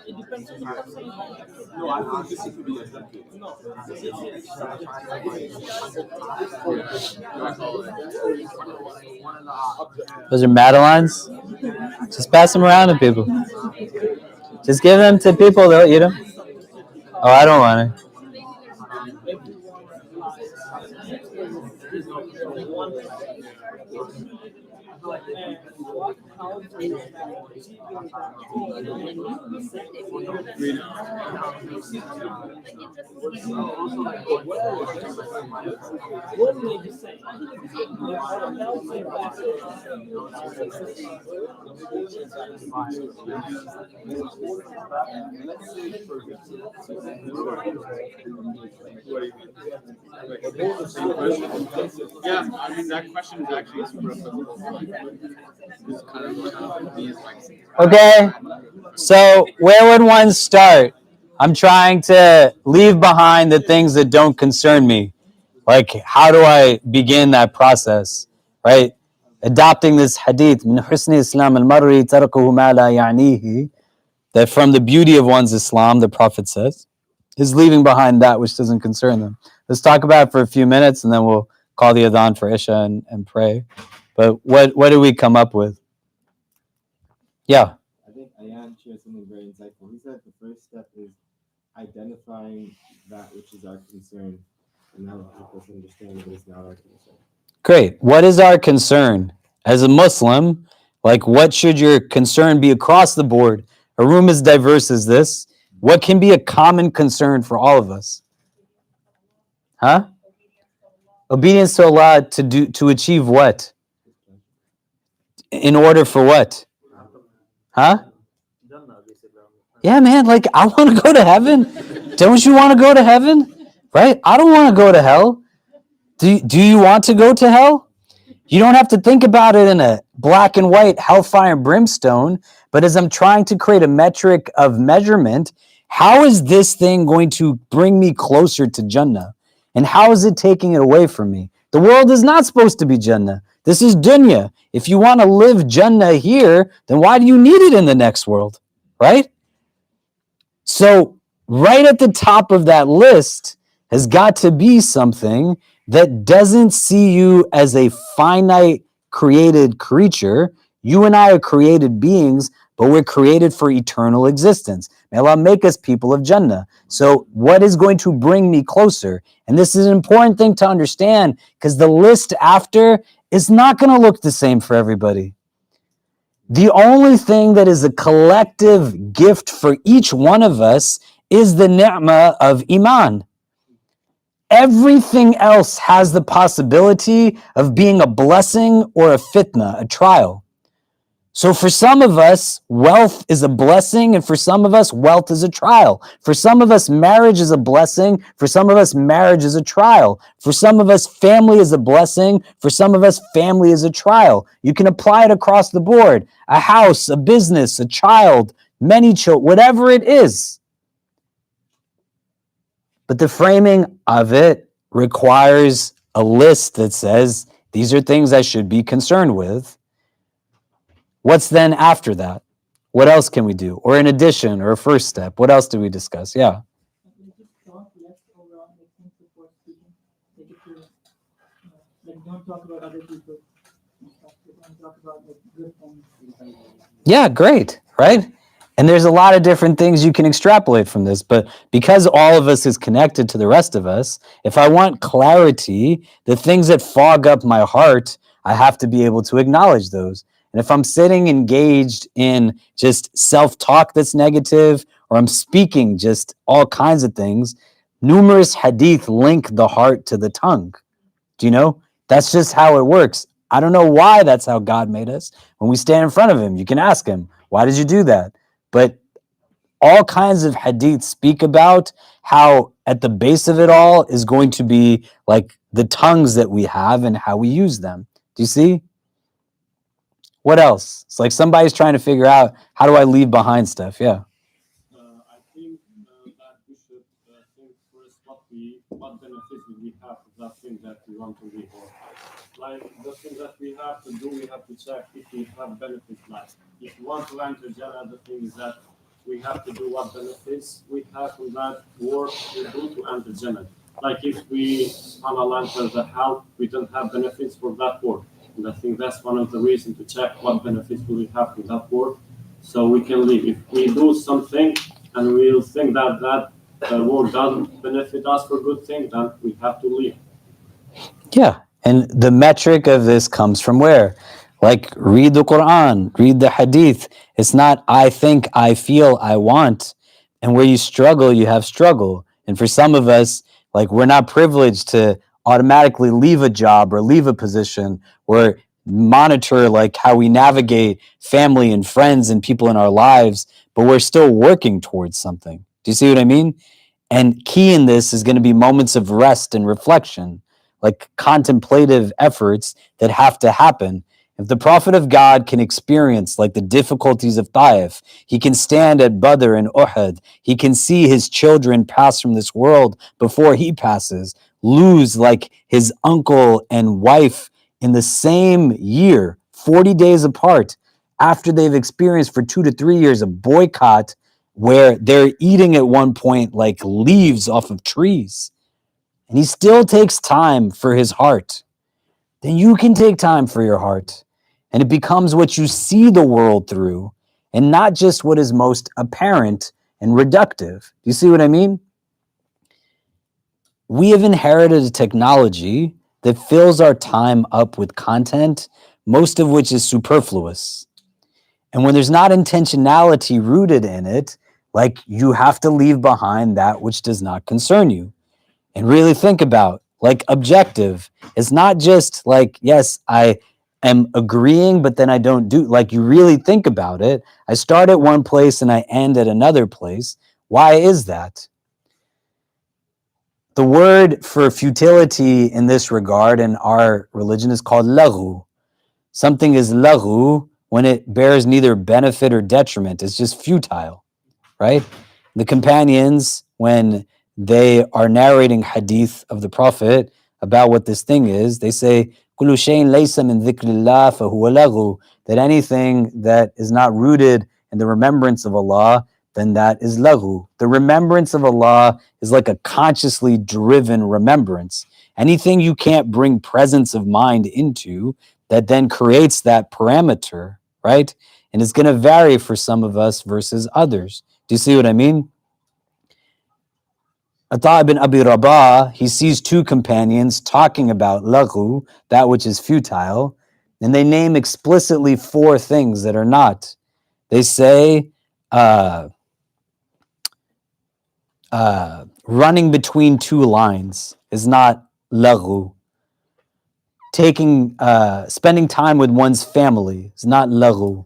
It depends on the person. No, I think this could be a decade. Those are Madeleines. Just pass them around to people. Just give them to people, they'll eat them. Oh, I don't want it. Yeah, I mean that question is actually super applicable. It's kind of Okay, so where would one start? I'm trying to leave behind the things that don't concern me. Like, how do I begin that process, right? adopting this hadith, min husni Islam al-mar'i tarkuhu ma la ya'nihi, that from the beauty of one's Islam, the Prophet says, is leaving behind that which doesn't concern them. Let's talk about it for a few minutes, and then we'll call the adhan for Isha and pray. But what did we come up with? Yeah. I think Ayan shared something very insightful. He said the first step is identifying that which is our concern, and that will help us understand what is not our concern. Great. What is our concern? As a Muslim, like what should your concern be across the board? A room as diverse as this, what can be a common concern for all of us? Huh? Obedience to Allah to achieve what? In order for what? Huh? Yeah, man, like I want to go to heaven. Don't you want to go to heaven? Right? I don't want to go to hell. Do you want to go to hell? You don't have to think about it in a black and white hellfire and brimstone, but as I'm trying to create a metric of measurement, how is this thing going to bring me closer to Jannah? And how is it taking it away from me? The world is not supposed to be Jannah. This is dunya. If you want to live Jannah here, then why do you need it in the next world? Right? So right at the top of that list has got to be something that doesn't see you as a finite created creature. You and I are created beings, but we're created for eternal existence. May Allah make us people of Jannah. So what is going to bring me closer? And this is an important thing to understand because the list after is not going to look the same for everybody. The only thing that is a collective gift for each one of us is the ni'mah of iman. Everything else has the possibility of being a blessing or a fitna, a trial. So for some of us, wealth is a blessing, and for some of us, wealth is a trial. For some of us, marriage is a blessing. For some of us, marriage is a trial. For some of us, family is a blessing. For some of us, family is a trial. You can apply it across the board. A house, a business, a child, many children, whatever it is. But the framing of it requires a list that says, these are things I should be concerned with. What's then after that? What else can we do? Or in addition, or a first step, what else do we discuss? Yeah. Don't talk about other people. Don't talk about good things. Yeah, great, right? And there's a lot of different things you can extrapolate from this, but because all of us is connected to the rest of us, if I want clarity, the things that fog up my heart, I have to be able to acknowledge those. And if I'm sitting engaged in just self-talk that's negative, or I'm speaking just all kinds of things, numerous hadith link the heart to the tongue. Do you know? That's just how it works. I don't know why that's how God made us. When we stand in front of him, you can ask him, why did you do that? But all kinds of hadith speak about how at the base of it all is going to be like the tongues that we have and how we use them. Do you see? What else? It's like somebody's trying to figure out, how do I leave behind stuff? Yeah. I think that we should think first what benefits we have of that thing that we want to live on. Like the thing that we have to do, we have to check if we have benefits. Like if we want to enter Jannah, the thing is that we have to do what benefits we have from that work we do to enter Jannah. Like if we subhanAllah enter the hell, we don't have benefits for that work. And I think that's one of the reasons to check what benefits do we have from that work, so we can leave. If we do something and we'll think that that work doesn't benefit us for good thing, then we have to leave. Yeah. And the metric of this comes from where? Like, read the Quran, read the Hadith. It's not, I think, I feel, I want. And where you struggle, you have struggle. And for some of us, like, we're not privileged to automatically leave a job or leave a position or monitor like how we navigate family and friends and people in our lives, but we're still working towards something. Do you see what I mean? And key in this is going to be moments of rest and reflection, like contemplative efforts that have to happen. If the Prophet of God can experience like the difficulties of Taif, he can stand at Badr and Uhud, he can see his children pass from this world before he passes, lose like his uncle and wife in the same year, 40 days apart, after they've experienced for 2 to 3 years a boycott where they're eating at one point like leaves off of trees, and he still takes time for his heart, then you can take time for your heart, and it becomes what you see the world through and not just what is most apparent and reductive. Do you see what I mean? We have inherited a technology that fills our time up with content, most of which is superfluous. And when there's not intentionality rooted in it, like you have to leave behind that which does not concern you. And really think about, like, objective. It's not just like, yes, I am agreeing, but then I don't do, like, you really think about it. I start at one place and I end at another place. Why is that? The word for futility in this regard in our religion is called laghu. Something is laghu when it bears neither benefit or detriment. It's just futile, right? The companions, when they are narrating hadith of the Prophet about what this thing is, they say, "Kullu shay'in laysa min dhikrillah fahuwa laghu," that anything that is not rooted in the remembrance of Allah, then that is laghu. The remembrance of Allah is like a consciously driven remembrance. Anything you can't bring presence of mind into, that then creates that parameter, right? And it's going to vary for some of us versus others. Do you see what I mean? Ata ibn Abi Rabah, he sees two companions talking about laghu, that which is futile, and they name explicitly four things that are not. They say, running between two lines is not laghu. Spending time with one's family is not laghu.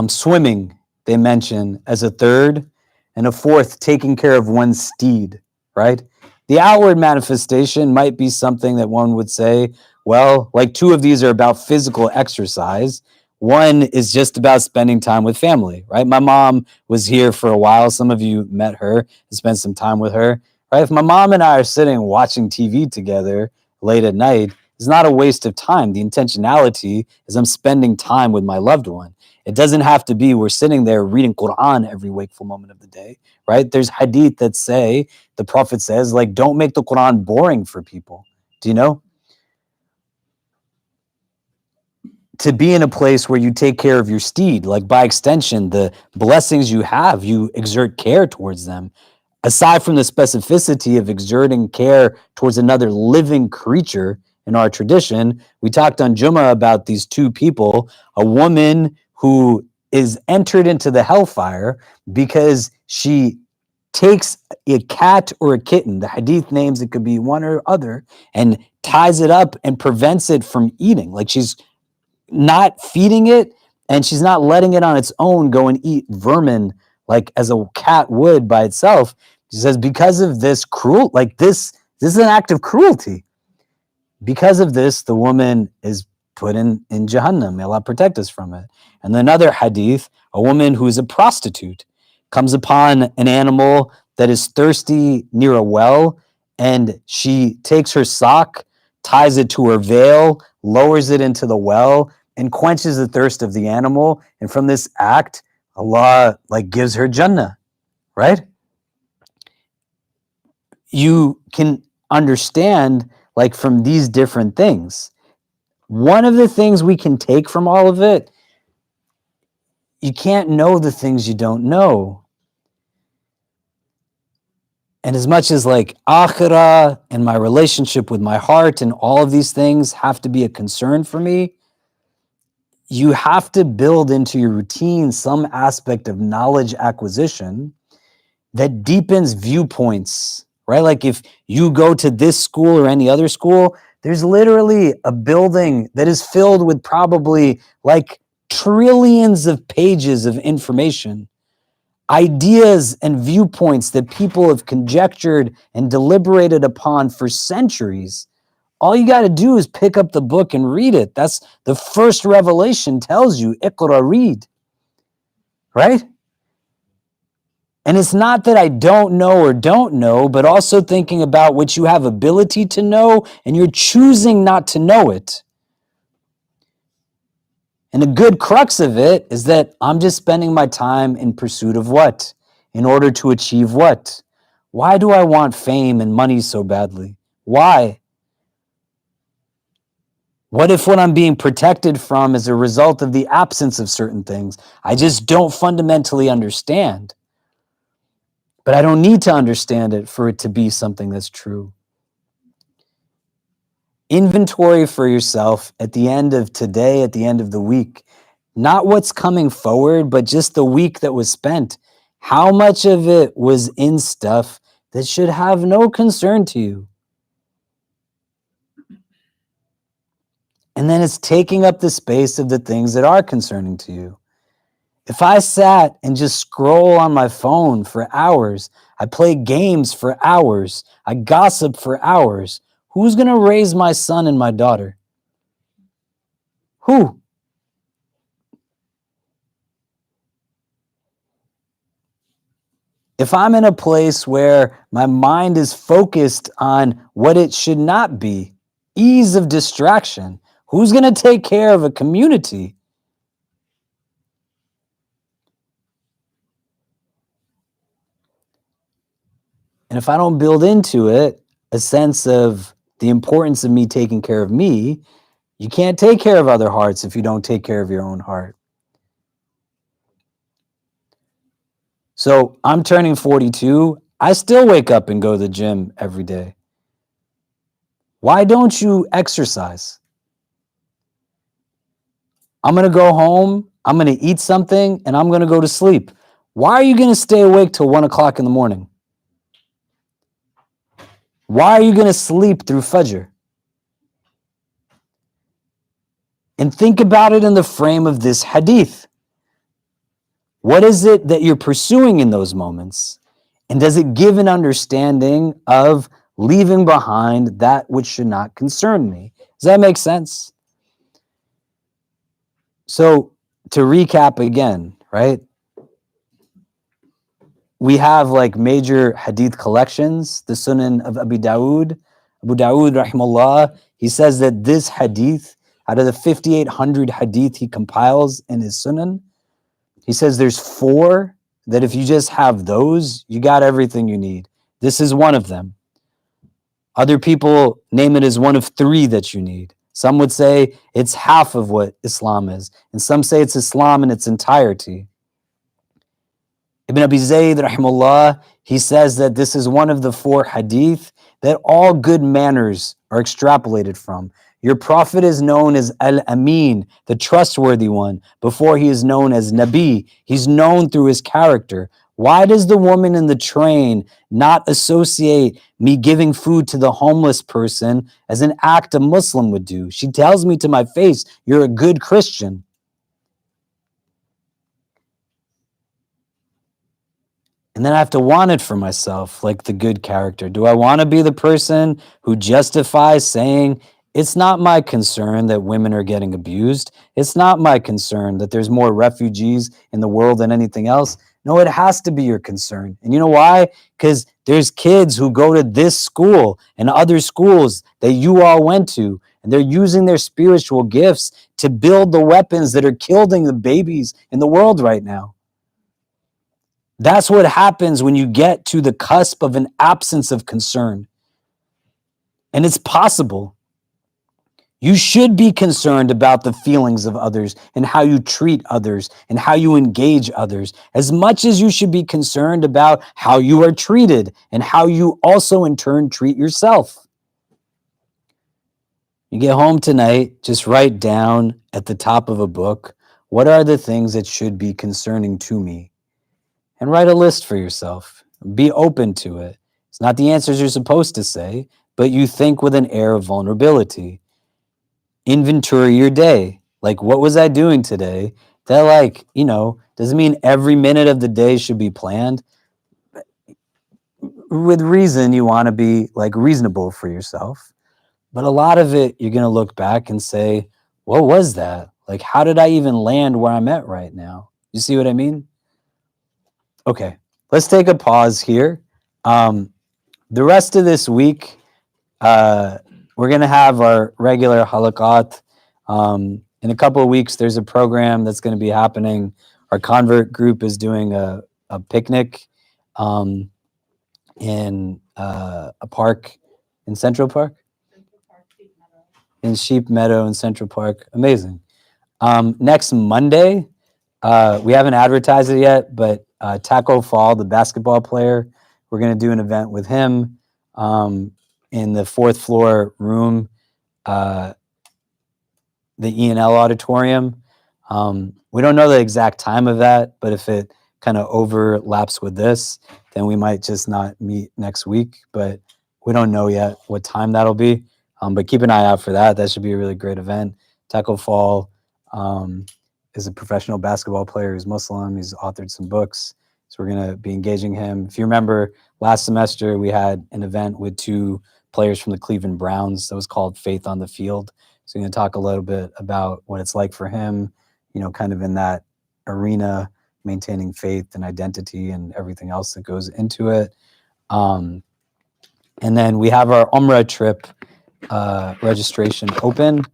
Swimming, they mention as a third, and a fourth, taking care of one's steed, right? The outward manifestation might be something that one would say, well, like two of these are about physical exercise. One is just about spending time with family, right? My mom was here for a while. Some of you met her and spent some time with her, right? If my mom and I are sitting watching TV together late at night, it's not a waste of time. The intentionality is I'm spending time with my loved one. It doesn't have to be we're sitting there reading Quran every wakeful moment of the day, right? There's hadith that say, the Prophet says, like, don't make the Quran boring for people. Do you know? To be in a place where you take care of your steed, like by extension, the blessings you have, you exert care towards them. Aside from the specificity of exerting care towards another living creature in our tradition, we talked on Jummah about these two people, a woman who is entered into the hellfire because she takes a cat or a kitten, the hadith names it could be one or other, and ties it up and prevents it from eating. Like she's not feeding it and she's not letting it on its own go and eat vermin like as a cat would by itself. She says, because of this this is an act of cruelty. Because of this, the woman is put in Jahannam. May Allah protect us from it. And another hadith, a woman who is a prostitute comes upon an animal that is thirsty near a well, and she takes her sock, ties it to her veil, lowers it into the well, and quenches the thirst of the animal. And from this act, Allah gives her Jannah, right? You can understand from these different things. One of the things we can take from all of it, you can't know the things you don't know. And as much as akhirah and my relationship with my heart and all of these things have to be a concern for me, you have to build into your routine some aspect of knowledge acquisition that deepens viewpoints, right? Like if you go to this school or any other school, there's literally a building that is filled with probably trillions of pages of information, ideas and viewpoints that people have conjectured and deliberated upon for centuries. All you got to do is pick up the book and read it. That's the first revelation tells you, Iqra, read, right? And it's not that I don't know, but also thinking about what you have ability to know, and you're choosing not to know it. And the good crux of it is that I'm just spending my time in pursuit of what? In order to achieve what? Why do I want fame and money so badly? Why? What if what I'm being protected from is a result of the absence of certain things I just don't fundamentally understand? But I don't need to understand it for it to be something that's true. Inventory for yourself at the end of today, at the end of the week. Not what's coming forward, but just the week that was spent. How much of it was in stuff that should have no concern to you? And then it's taking up the space of the things that are concerning to you. If I sat and just scroll on my phone for hours, I play games for hours, I gossip for hours, who's going to raise my son and my daughter? Who? If I'm in a place where my mind is focused on what it should not be, ease of distraction, who's going to take care of a community? And if I don't build into it a sense of the importance of me taking care of me, you can't take care of other hearts if you don't take care of your own heart. So I'm turning 42. I still wake up and go to the gym every day. Why don't you exercise? I'm going to go home, I'm going to eat something, and I'm going to go to sleep. Why are you going to stay awake till 1 o'clock in the morning? Why are you going to sleep through Fajr? And think about it in the frame of this hadith. What is it that you're pursuing in those moments? And does it give an understanding of leaving behind that which should not concern me? Does that make sense? So to recap again, right? We have like major hadith collections, the Sunan of Abu Dawood, rahimahullah, he says that this hadith, out of the 5,800 hadith he compiles in his Sunan, he says there's 4 that if you just have those, you got everything you need. This is one of them. Other people name it as one of 3 that you need. Some would say it's half of what Islam is, and some say it's Islam in its entirety. Ibn Abi Zayd, rahimahullah, he says that this is one of the 4 hadith that all good manners are extrapolated from. Your prophet is known as Al-Amin, the trustworthy one, before he is known as Nabi. He's known through his character. Why does the woman in the train not associate me giving food to the homeless person as an act a Muslim would do? She tells me to my face, you're a good Christian. And then I have to want it for myself, like the good character. Do I want to be the person who justifies saying, it's not my concern that women are getting abused. It's not my concern that there's more refugees in the world than anything else. No, it has to be your concern. And you know why? Because there's kids who go to this school and other schools that you all went to, and they're using their spiritual gifts to build the weapons that are killing the babies in the world right now. That's what happens when you get to the cusp of an absence of concern. And it's possible. You should be concerned about the feelings of others and how you treat others and how you engage others, as much as you should be concerned about how you are treated and how you also in turn treat yourself. You get home tonight, just write down at the top of a book, what are the things that should be concerning to me? And write a list for yourself. Be open to it. It's not the answers you're supposed to say, but you think with an air of vulnerability. Inventory your day. Like, what was I doing today? That, like, doesn't mean every minute of the day should be planned. With reason, you want to be like reasonable for yourself. But a lot of it, you're going to look back and say, what was that? Like, how did I even land where I'm at right now? You see what I mean? Okay, let's take a pause here. The rest of this week, we're going to have our regular halaqat in a couple of weeks, there's a program that's going to be happening. Our convert group is doing a picnic in a park in Central Park. In Sheep Meadow in Central Park. Amazing. Next Monday, we haven't advertised it yet, but Taco Fall, the basketball player, we're going to do an event with him in the 4th floor room, the E&L auditorium. We don't know the exact time of that, but if it kind of overlaps with this, then we might just not meet next week, but we don't know yet what time that'll be. But keep an eye out for that. That should be a really great event. Taco Fall is a professional basketball player who's Muslim. He's authored some books. So we're going to be engaging him. If you remember, last semester we had an event with 2 players from the Cleveland Browns that was called Faith on the Field. So we're going to talk a little bit about what it's like for him, you know, kind of in that arena, maintaining faith and identity and everything else that goes into it. And then we have our Umrah trip registration open.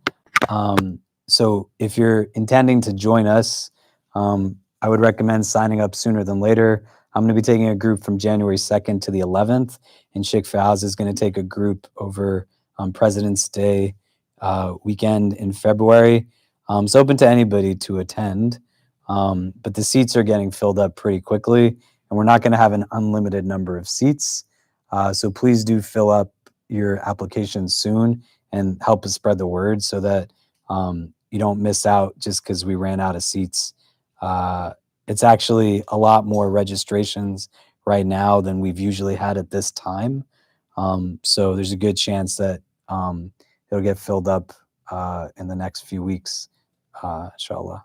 So if you're intending to join us, I would recommend signing up sooner than later. I'm going to be taking a group from January 2nd to the 11th, and Sheikh Fawaz is going to take a group over President's Day weekend in February. It's open to anybody to attend, but the seats are getting filled up pretty quickly, and we're not going to have an unlimited number of seats. So please do fill up your application soon and help us spread the word so that you don't miss out just because we ran out of seats. It's actually a lot more registrations right now than we've usually had at this time. So there's a good chance that it'll get filled up in the next few weeks, inshallah.